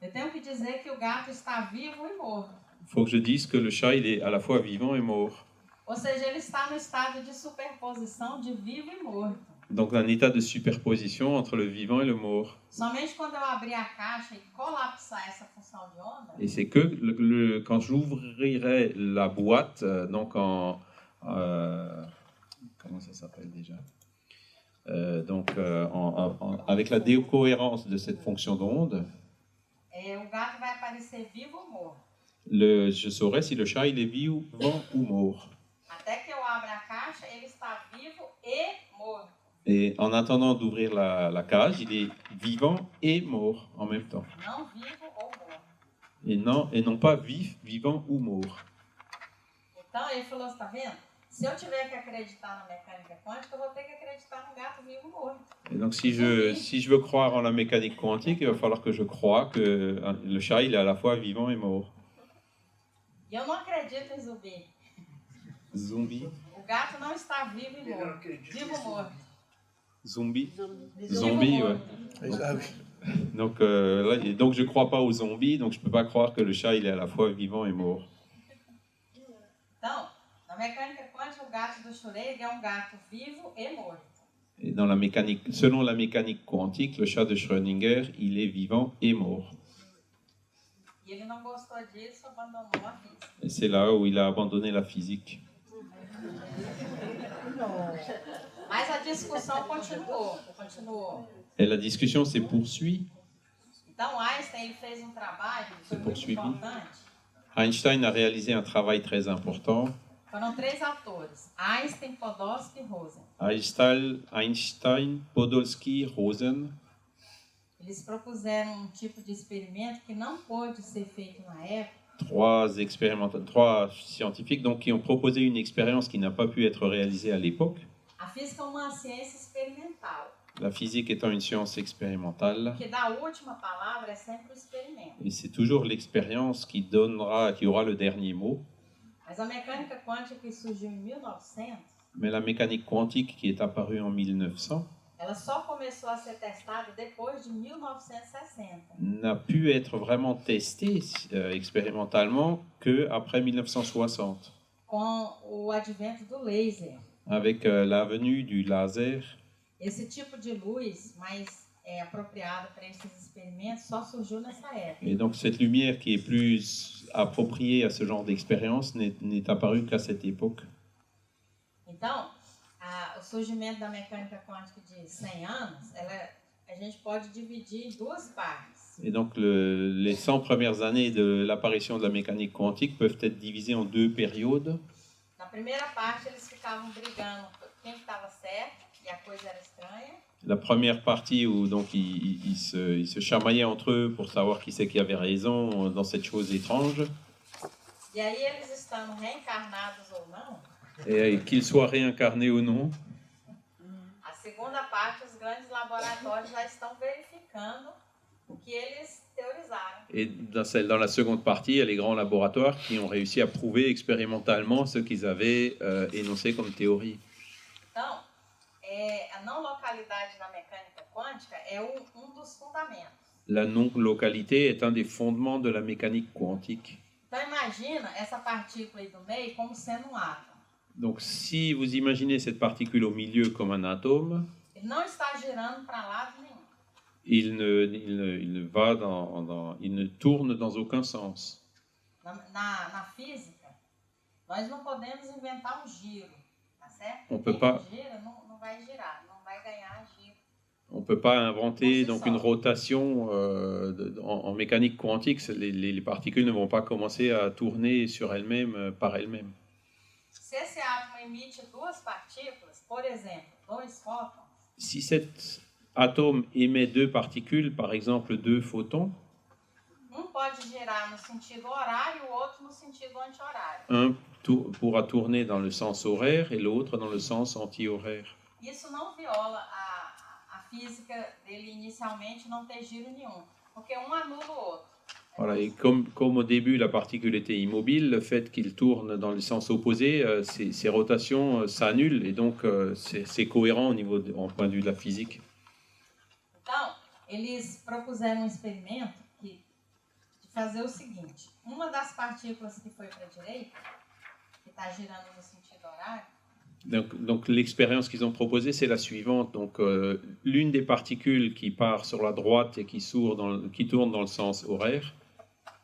eu tenho que dizer que o gato está vivo e morto. il faut que je dise que le chat, il est à la fois vivant et mort. Ou seja, ele está no estado de superposição de vivo e morto. Donc, un état de superposition entre le vivant et le mort. Somente quando eu abrir a caixa e colapsar essa função de onda, Et c'est que quand j'ouvrirai la boîte, donc comment ça s'appelle déjà avec la décohérence de cette fonction d'onde, o gato vai aparecer vivo ou morto. je saurai si le chat il est vivant ou mort. Até que eu abra a caixa, ele está vivo e morto. Et en attendant d'ouvrir la cage, il est vivant et mort en même temps. Não vivo ou morto. Et non pas vivant ou mort. Então ele falou, está vendo? Se eu tiver que acreditar na mecânica quântica, eu vou ter que acreditar no gato vivo ou morto. Et donc si je veux croire en la mécanique quantique, il va falloir que je croie que le chat il est à la fois vivant et mort. E eu não acredito em zumbi. Zombie. O gato não está vivo e morto. Vivo ou morto. Zombie. Vivo Zombie, ou ouais. morto. Ah oui. Donc je crois pas aux zombies, donc je peux pas croire que le chat il est à la fois vivant et mort. Então, na mecânica quântica, o gato do Schrödinger é gato vivo e morto. Et selon la mécanique quantique, le chat de Schrödinger, il est vivant et mort. E ele não gostou disso, abandonou a física. Et c'est là où il a abandonné la physique. Mas a discussão continuou. Et la discussion se poursuit. Então, Einstein ele fez trabalho que foi muito poursuivi. importante. Einstein a réalisé un travail très important. Foram 3 autores, Einstein, Podolsky e Rosen. Einstein, Podolsky, Rosen. Eles propuseram tipo de experimento que não pôde ser feito na época. 3 scientifiques donc, qui ont proposé une expérience qui n'a pas pu être réalisée à l'époque. A física é uma ciência experimental. La physique étant une science expérimentale. Que da última palavra é sempre o experimento. Et c'est toujours l'expérience qui aura le dernier mot. Mas a mecânica quântica que surgiu em 1900, Mais la mécanique quantique qui est apparue en 1900 ela só começou a ser testada depois de 1960. n'a pu être vraiment testée expérimentalement qu'après 1960. Com o advento do laser. Avec la venue du laser. Esse tipo de luz mais apropriada para esses experimentos só surgiu nessa época. Et donc cette lumière qui est plus appropriée à ce genre d'expérience n'est apparue qu'à cette époque. Então, o surgimento da mecânica quântica de 100 anos, a gente pode dividir em 2 partes. Et donc les 100 premières années de l'apparition de la mécanique quantique peuvent être divisées en 2 périodes. Na primeira parte, eles ficavam brigando quem estava certo e a coisa era estranha. La première partie où donc ils se chamaillaient entre eux pour savoir qui c'est qui avait raison dans cette chose étrange. E aí eles estão reencarnados ou não. Et qu'ils soient réincarnés ou non. A segunda parte, os grandes laboratórios já estão verificando o que eles teorizaram. Et dans la seconde partie, il y a les grands laboratoires qui ont réussi à prouver expérimentalement ce qu'ils avaient énoncé comme théorie. Então, a não localidade na mecânica quântica é dos fundamentos. La non-localité est un des fondements de la mécanique quantique. Então, imagina essa partícula aí do meio como sendo um átomo. Donc, si vous imaginez cette particule au milieu comme un atome, Ele não está girando para lado nenhum. il ne tourne dans aucun sens. Na física, nós não podemos inventar giro, tá certo? On peut Quem pas. gira não vai girar, não vai ganhar giro. On ne peut pas inventer Bon, donc ça. une rotation en mécanique quantique. Les particules ne vont pas commencer à tourner sur elles-mêmes par elles-mêmes. Se esse átomo emite duas partículas, por exemplo, dois fótons, Si cet atome émet deux particules, par exemple deux photons, pode girar no sentido horário e o outro no sentido anti-horário. un pourra tourner dans le sens horaire et l'autre dans le sens anti-horaire. Isso não viola a física dele inicialmente não ter giro nenhum, porque um anula o outro. Voilà, et comme au début la particule était immobile, le fait qu'il tourne dans le sens opposé, ces rotations s'annulent et donc c'est cohérent en point de vue de la physique. Então, eles propuseram experimento de fazer o seguinte: uma das partículas que foi para a direita, que está girando no sentido horário, Donc l'expérience qu'ils ont proposée, c'est la suivante. Donc, l'une des particules qui part sur la droite et qui tourne dans le sens horaire,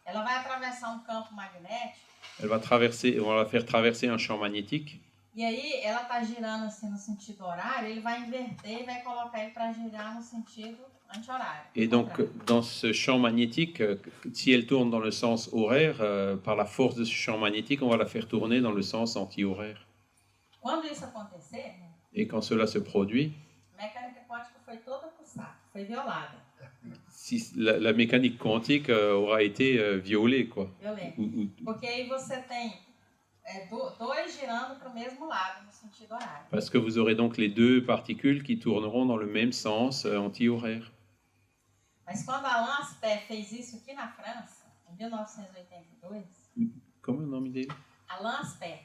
ela vai atravessar campo magnético. on va la faire traverser un champ magnétique. E aí ela está girando assim no sentido horário, ele vai inverter e vai colocar ele para girar no sentido anti-horário. Et donc, dans ce champ magnétique, si elle tourne dans le sens horaire, par la force de ce champ magnétique, on va la faire tourner dans le sens anti-horaire. Quando isso acontecer, Et quand cela se produit, a mecânica quântica foi toda pro saco, foi violada. si la mécanique quantique aura été violée, quoi. Violenta. Porque aí você tem dois girando para o mesmo lado, no sentido horário. Parce que vous aurez donc les deux particules qui tourneront dans le même sens anti-horaire. Mas quando Alain Aspect fez isso aqui na França, em 1982, Comment le nom dele? Alain Aspect,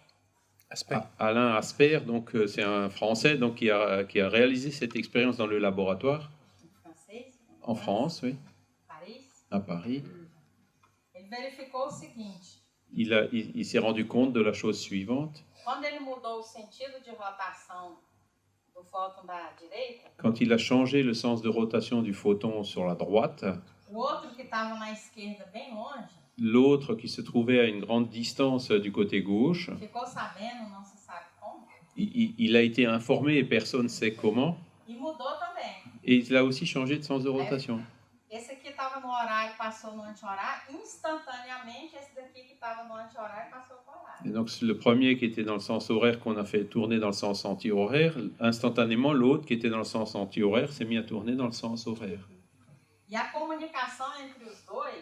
Alain Aspect, donc c'est un Français donc, qui a réalisé cette expérience dans le laboratoire francês, en France, oui, Paris, à Paris. ele verificou o seguinte: Il s'est rendu compte de la chose suivante. quando ele mudou o sentido de rotação do fóton da direita, Quand il a changé le sens de rotation du photon sur la droite, o outro que estava na esquerda, bem longe, l'autre qui se trouvait à une grande distance du côté gauche, ficou sabendo, não se sabe como, il a été informé et personne ne sait comment, e mudou também. et il a aussi changé de sens de rotation. Esse aqui estava no horário, passou no anti-horário, instantaneamente esse daqui que estava no anti-horário passou para o horário. Et donc le premier qui était dans le sens horaire qu'on a fait tourner dans le sens anti-horaire, instantanément l'autre qui était dans le sens anti-horaire s'est mis à tourner dans le sens horaire. E a comunicação entre os dois,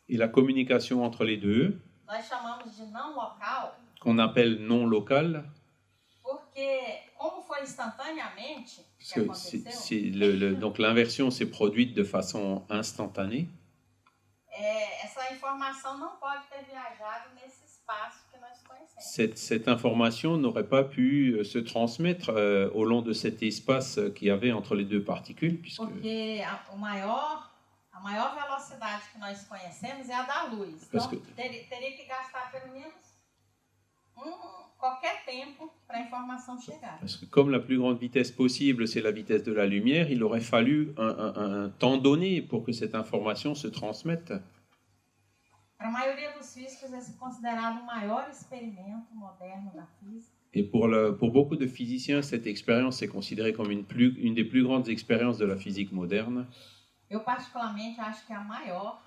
Et la communication entre les deux, nós chamamos de não local, qu'on appelle non locale, porque como foi instantaneamente parce que que aconteceu, donc l'inversion s'est produite de façon instantanée, essa informação não pode ter viajado nesse espaço que nós conhecemos. cette information n'aurait pas pu se transmettre au long de cet espace qu'il y avait entre les deux particules, puisque Porque a maior velocidade que nós conhecemos é a da luz. Parce Então, que- teria que gastar pelo menos qualquer tempo para a informação chegar. Parce que comme la plus grande vitesse possible, c'est la vitesse de la lumière, il aurait fallu un temps donné pour que cette information se transmette. Para a maioria dos físicos, esse é considerado o maior experimento moderno da física. Et pour beaucoup de physiciens, cette expérience est considérée comme une des plus grandes expériences de la physique moderne. Eu, particularmente, acho que é a maior.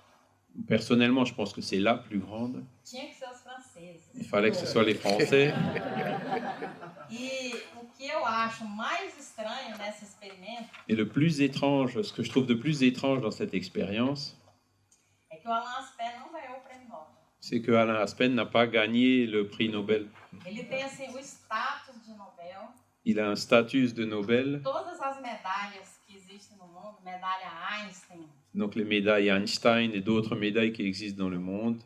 Personnellement, je pense que c'est la plus grande. Tinha que ser os franceses. Il fallait que ce soit les Français. E o que eu acho mais estranho nesse experimento Et le plus étrange, ce que je trouve de plus étrange dans cette expérience, é que o Alain Aspect não ganhou o prêmio Nobel. c'est que Alain Aspect n'a pas gagné le prix Nobel. Ele tem assim, o status de Nobel, Il a un statut de Nobel. todas as medalhas que existem no mundo, medalha Einstein, Donc les médailles Einstein et d'autres médailles qui existent dans le monde.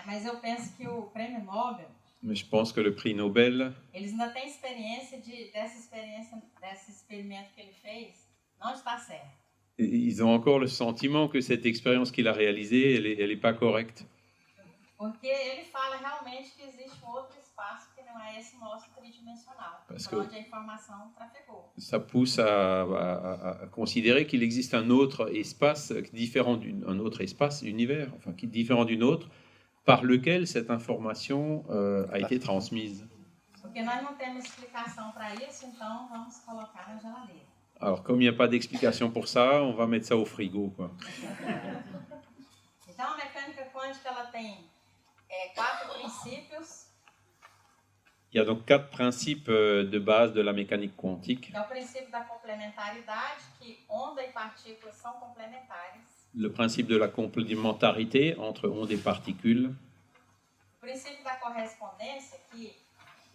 Mas eu penso que o prêmio Nobel, Mais je pense que le prix Nobel, eles ainda têm experiência desse experimento que ele fez, não está certo. ils ont encore le sentiment que cette expérience qu'il a réalisée, elle est pas correcte. Porque ele fala realmente que existe um outro espaço que não é esse nosso tridimensional, Parce por que- onde a informação trafegou. Ça pousse à considérer qu'il existe un autre espace différent un autre espace, univers, enfin qui est différent d'une autre, par lequel cette information a été transmise. Porque nós não temos explicação para isso, então vamos colocar na geladeira. Alors comme il n'y a pas d'explication pour ça, on va mettre ça au frigo, quoi. Então a mecânica quântica ela tem 4 princípios, Il y a donc 4 principes de base de la mécanique quantique. que é o princípio da complementaridade, que onda e partículas são complementares. Le principe de la complémentarité entre ondes et particules. O princípio da correspondência, que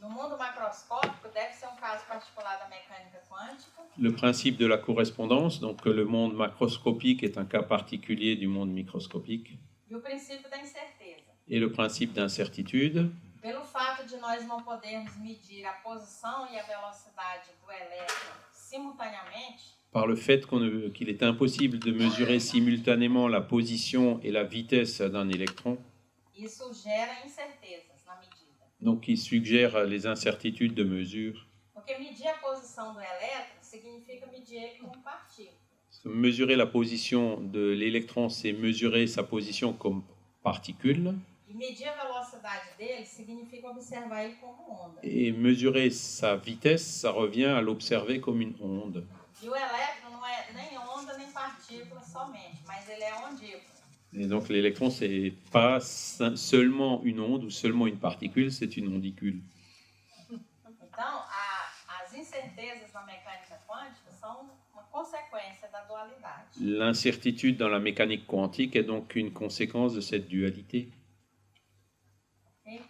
no mundo macroscópico deve ser um caso particular da mecânica quântica. Le principe de la correspondance, donc que le monde macroscopique est un cas particulier du monde microscopique. E o princípio da incerteza. Et le principe d'incertitude, Pelo fato de nós não podermos medir a posição e a velocidade do elétron simultaneamente, par le fait qu'il est impossible de mesurer simultanément la position et la vitesse d'un électron, isso gera incertezas na medida. donc il suggère les incertitudes de mesure. Porque medir a posição do elétron significa medir ele como partícula. Mesurer la position de l'électron, c'est mesurer sa position comme particule, E medir a velocidade dele significa observar ele como onda. et mesurer sa vitesse, ça revient à l'observer comme une onde. E o elétron não é nem onda nem partícula somente, mas ele é ondívoro. Et donc l'électron, c'est pas seulement une onde ou seulement une particule, c'est une ondicule. Então, as incertezas na mecânica quântica são uma consequência da dualidade. L'incertitude dans la mécanique quantique est donc une conséquence de cette dualité. Ok?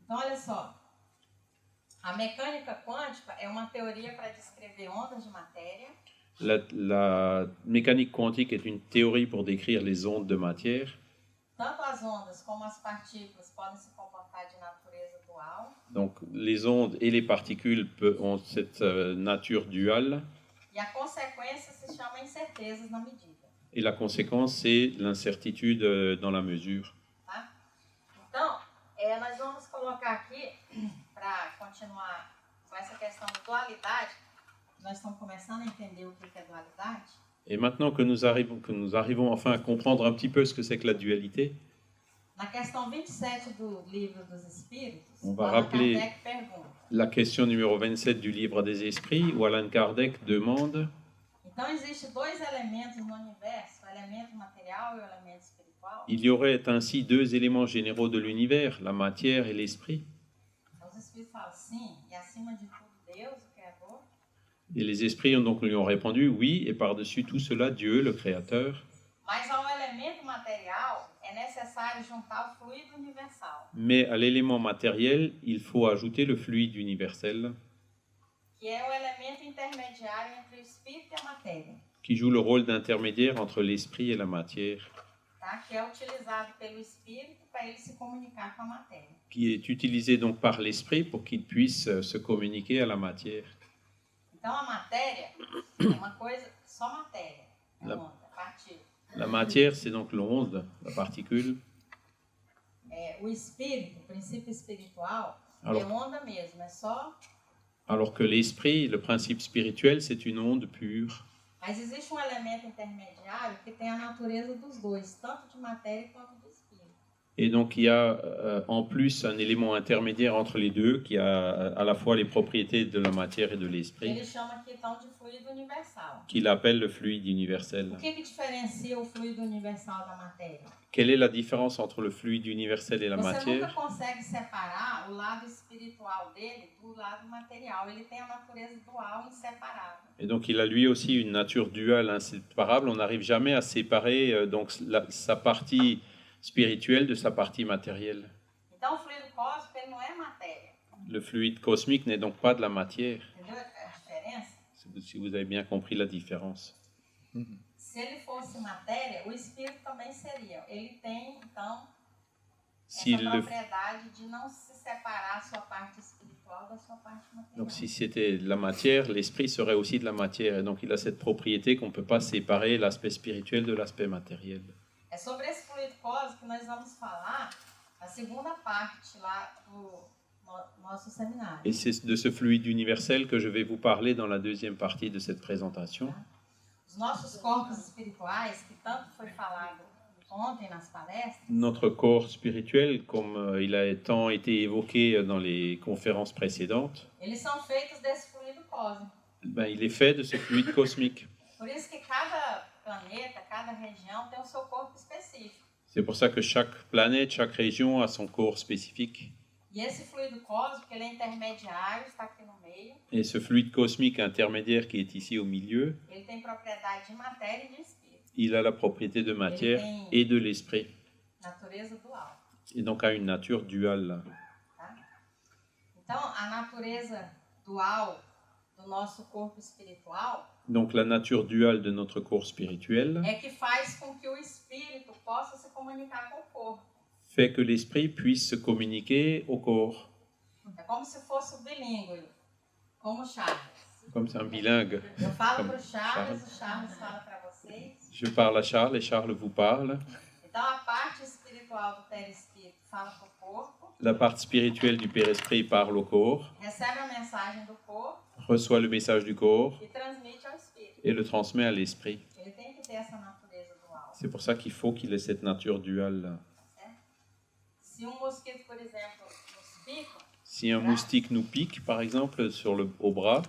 Então, olha só. A mecânica quântica é uma teoria para descrever ondas de matéria. La mécanique quantique est une théorie pour décrire les ondes de matière. Tanto as ondas como as partículas podem se comportar de natureza dual. Donc les ondes et les particules ont cette nature duale. E a consequência se chama incertezas na medida. Et la conséquence, c'est l'incertitude dans la mesure. Tá? Então, nós vamos colocar aqui, para continuar com essa questão de dualidade, nós estamos começando a entender o que é dualidade. Et maintenant que nous arrivons enfin à comprendre un petit peu ce que c'est que la dualité, Na questão 27 do Livro dos Espíritos, On va Allan rappeler- Kardec pergunta. la question numéro 27 du livre des esprits, où Allan Kardec demande: Então, existem 2 elementos no universo, o elemento material e o elemento espiritual. il y aurait ainsi 2 éléments généraux de l'univers, la matière et l'esprit. Então, os Espíritos falam sim, e acima de tudo Deus, o Criador. Et les esprits lui ont répondu oui, et par-dessus tout cela, Dieu, le Créateur. Mas ao elemento material é necessário juntar o fluido universal, Mais à l'élément matériel, il faut ajouter le fluide universel, que é o elemento intermediário entre o espírito e a matéria, qui joue le rôle d'intermédiaire entre l'esprit et la matière, tá? Que é utilizado pelo espírito para ele se comunicar com a matéria. qui est utilisé donc par l'esprit pour qu'il puisse se communiquer à la matière. Então, a matéria é uma coisa, só matéria, é La- onda, partícula. La matière, c'est donc l'onde, la particule, O espírito, o princípio espiritual, Alors- é onda mesmo, é só. alors que l'esprit, le principe spirituel, c'est une onde pure. Mas existe um elemento intermediário que tem a natureza dos dois, tanto de matéria quanto de espírito. Et donc il y a en plus un élément intermédiaire entre les deux, qui a à la fois les propriétés de la matière et de l'esprit, Ele chama aqui então de fluido universal. qu'il appelle le fluide universel. O que diferencia o fluido universal da matéria? Quelle est la différence entre le fluide universel et la Você matière? nunca consegue separar o lado espiritual dele do lado material. Ele tem a natureza dual inseparável. Et donc il a lui aussi une nature duale inséparable. On n'arrive jamais à séparer donc sa partie spirituelle de sa partie matérielle. Então, o fluido cósmico ele não é matéria. Le fluide cosmique n'est donc pas de la matière, Entendeu a diferença? si vous avez bien compris la différence. Se ele fosse matéria, o espírito também seria. Ele tem, então, S'il essa le- propriedade de não se separar a sua parte espiritual da sua parte material. Donc si c'était de la matière, l'esprit serait aussi de la matière. Et donc il a cette propriété qu'on ne peut pas séparer l'aspect spirituel de l'aspect matériel. É sobre esse fluido cósmico que nós vamos falar na segunda parte lá do nosso seminário. Et c'est de ce fluide universel que je vais vous parler dans la deuxième partie de cette présentation. Os nossos corpos espirituais, que tanto foi falado ontem nas palestras, Notre corps spirituel, comme il a tant été évoqué dans les conférences précédentes, eles são feitos desse fluido cósmico. ben, il est fait de ce fluide cosmique. Por isso que cada planeta, cada região tem o seu corpo específico. C'est pour ça que chaque planète, chaque région a son corps spécifique. E esse fluido cósmico, ele é intermediário, está aqui no meio. Et ce fluide cosmique intermédiaire qui est ici au milieu, Ele tem propriedade de matéria e de espírito. il a la propriété de matière et de l'esprit. Natureza dual. Et donc a une nature duale. Tá? Então, a natureza dual do nosso corpo espiritual Donc la nature duale de notre corps spirituel é que faz com que o espírito possa se comunicar com o corpo. fait que l'esprit puisse se communiquer au corps. É como se fosse o bilíngue, como o Charles. Comme c'est un bilingue. Eu falo Como para o Charles, Charles. o Charles fala para vocês. Je parle à Charles et Charles vous parle. Então, a parte espiritual do perispírito fala para o corpo, La partie spirituelle du Père-Esprit parle au corps, recebe a mensagem do corpo reçoit le message du corps e transmite ao espírito. et le transmet à l'esprit. Ele tem que ter essa natureza dual. C'est pour ça qu'il faut qu'il ait cette nature duale. Se mosquito, por exemplo, nos pica, Si un moustique nous pique, par exemple, au bras,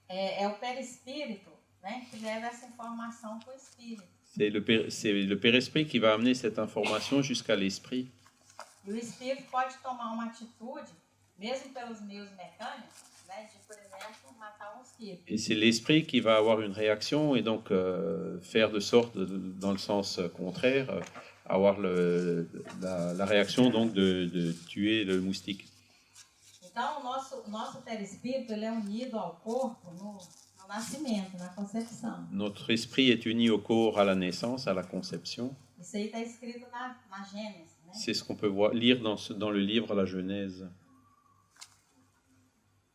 é o perispírito, né, que leva essa informação para o espírito. c'est le Père-Esprit qui va amener cette information jusqu'à l'esprit. E o espírito pode tomar uma atitude, mesmo pelos meios mecânicos, né, de, por exemplo, matar um mosquito. Et c'est l'esprit qui va avoir une réaction et donc faire de sorte, dans le sens contraire, avoir la réaction donc de tuer le moustique. Então, o nosso perispírito ele é unido ao corpo no nascimento, na concepção. Notre esprit est uni au corps à la naissance, à la conception. Isso aí está escrito na Gênesis, né? C'est ce qu'on peut lire dans le livre La Genèse.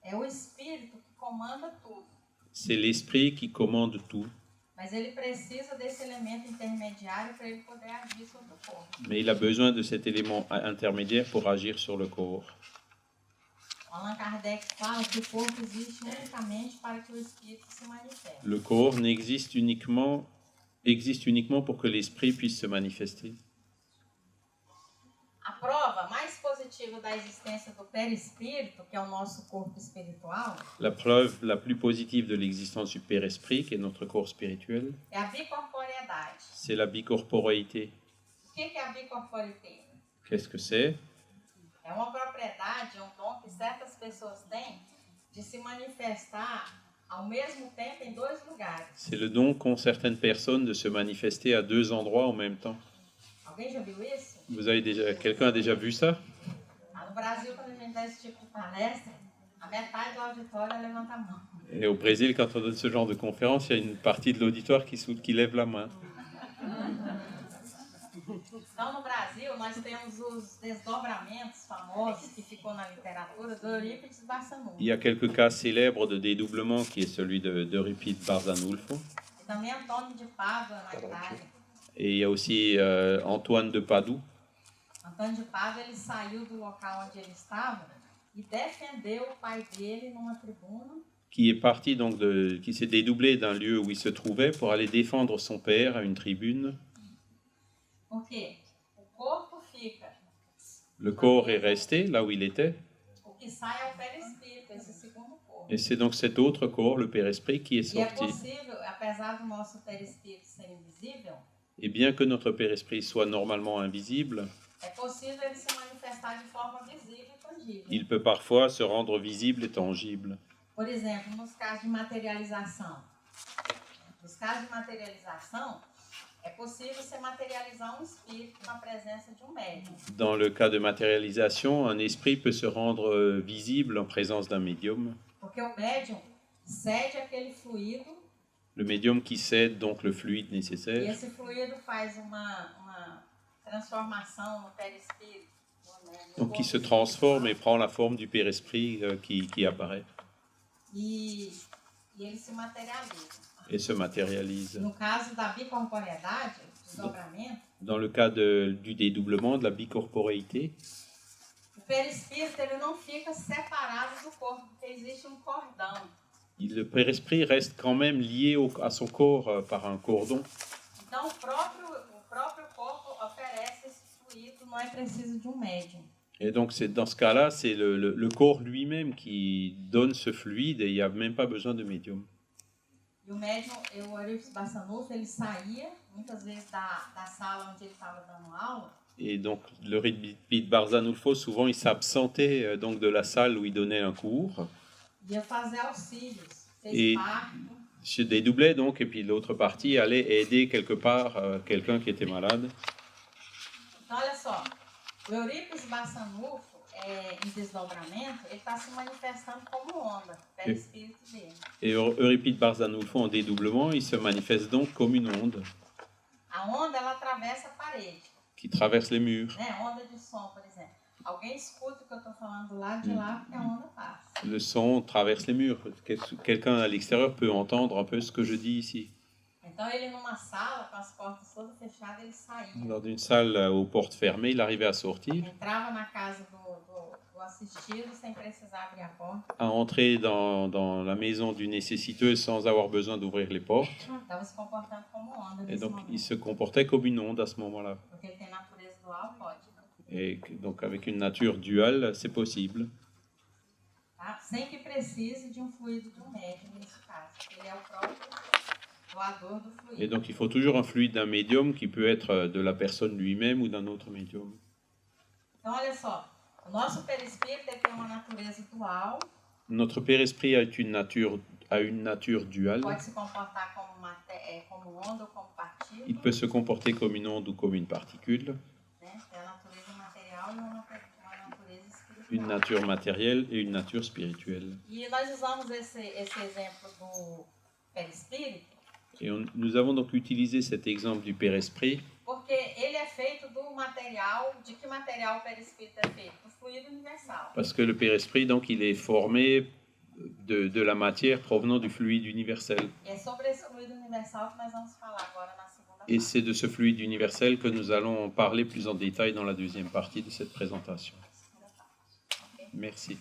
É o espírito que comanda tudo, C'est l'esprit qui commande tout, mas ele precisa desse elemento intermediário para ele poder agir sobre o corpo. mais il a besoin de cet élément intermédiaire pour agir sur le corps. Allan Kardec fala que o corpo existe unicamente para que o espírito se manifeste. Le corps existe uniquement pour que l'esprit puisse se manifester. A prova mais positiva da existência do perispírito, que é o nosso corpo espiritual, La preuve la plus positive de l'existence du Père-Esprit, qui est notre corps spirituel, é a bicorporeidade. c'est la bicorporéité. O que é a bicorporeité? Qu'est-ce que c'est? É uma propriedade, um dom que certas pessoas têm de se manifestar ao mesmo tempo em dois lugares. C'est le don qu'ont certaines personnes de se manifester à deux endroits en même temps. Alguém já viu isso? Quelqu'un a déjà vu ça? No Brasil, quando a gente dá esse tipo de palestra, a metade do auditório levanta a mão. Et au Brésil, quand on donne ce genre de conférence, il y a une partie de l'auditoire qui lève la main. Então, no Brasil, nós temos os desdobramentos famosos que ficou na literatura do Eurípides Barçanufo. Il y a quelques cas célèbres de dédoublement, qui est celui d'Euripide Barzanulfo. E também Antônio de Pádua, na Itália. Et il y a aussi Antoine de Padoue. Antônio de Pádua, ele saiu do local onde ele estava e defendeu o pai dele numa tribuna. Qui est parti donc qui s'est dédoublé d'un lieu où il se trouvait pour aller défendre son père à une tribune. Por quê? O corpo fica. Le corps est resté là où il était. O que sai é o perispírito, esse segundo corpo. Et c'est donc cet autre corps, le Père-Esprit, qui est E é sorti. possível, apesar do nosso perispírito ser invisível, Et bien que notre Père-Esprit soit normalement invisible, é possível ele se manifestar de forma visível e tangível. il peut parfois se rendre visible et tangible. Por exemplo, nos casos de materialização. Nos casos de materialização, é possível se materializar um espírito na presença de um médium. Dans le cas de matérialisation, un esprit peut se rendre visible en présence d'un médium. Porque o médium cede aquele fluido Le médium qui cède donc le fluide E nécessaire. esse fluido faz uma transformação no perispírito, né, no Donc qui se corpo transforme et espiritual. prend la forme du Père-Esprit qui apparaît E ele se materializa. et se matérialise. No caso da bicorporeidade, desdobramento, Dans le cas du dédoublement, de la bicorporéité, o perispírito ele não fica separado do corpo, porque existe um cordão. le Père-Esprit reste quand même lié à son corps par un cordon. Então, o próprio corpo oferece esse fluido, não é preciso de um médium. Et donc, dans ce cas-là, c'est le corps lui-même qui donne ce fluide et il n'y a même pas besoin de médium. E o médium, o Eurípides Bassanufo, ele saía, muitas vezes, da sala onde ele estava dando aula, Et donc, le Eurípides Barçanufo, souvent, il s'absentait donc de la salle où il donnait un cours. ia fazer auxílios, fez E- parto. Se dédoublait donc, et puis l'autre partie allait aider quelque part quelqu'un qui était malade. Então, olha só, o Eurípides Bassanufo, em desdobramento, ele está se manifestando como onda, pelo espírito dele. Et Eurípides Barçanufo, en dédoublement, il se manifeste donc comme une onde A onda, ela atravessa a parede, qui traverse les murs. né? Onda de som, por exemplo. Alguém escuta o que eu estou falando do lado de lá, porque a onda passa. Le son traverse les murs. Quelqu'un à l'extérieur peut entendre un peu ce que je dis ici. Então, ele numa sala, com as portas todas fechadas, ele saía. Dans une salle aux portes fermées, il arrivait à sortir, Entrava na casa do assistido sem precisar abrir a porta. à entrer dans la maison du nécessiteux sans avoir besoin d'ouvrir les portes. Estava se comportando como onda Et nesse donc, momento. il se comportait comme une onde à ce moment-là. Porque ele tem natureza dual, pode. Et donc, avec une nature duale, c'est possible. Tá? Sem que precise de um fluido de um médium, nesse caso. Ele é o próprio doador do fluido. Et donc, il faut toujours un fluide d'un médium qui peut être de la personne lui-même ou d'un autre médium. Então, olha só. O nosso perispírito ele tem uma natureza dual, Notre Père-Esprit a une nature duale. pode se comportar como onda ou como partícula, Il peut se comporter comme une onde ou comme une particule, né? Tem a natureza material e uma natureza espiritual. une nature matérielle et une nature spirituelle. E nós usamos esse exemplo do perispírito Et nous avons donc utilisé cet exemple du Père-Esprit porque ele é feito do material. De que material o perispírito é feito? Do fluido universal. parce que le Père-Esprit, donc, il est formé de la matière provenant du fluide universel. E é sobre esse fluido universal que nós vamos falar agora na segunda Et parte. c'est de ce fluide universel que nous allons parler plus en détail dans la deuxième partie de cette présentation. Segunda parte, ok? Merci.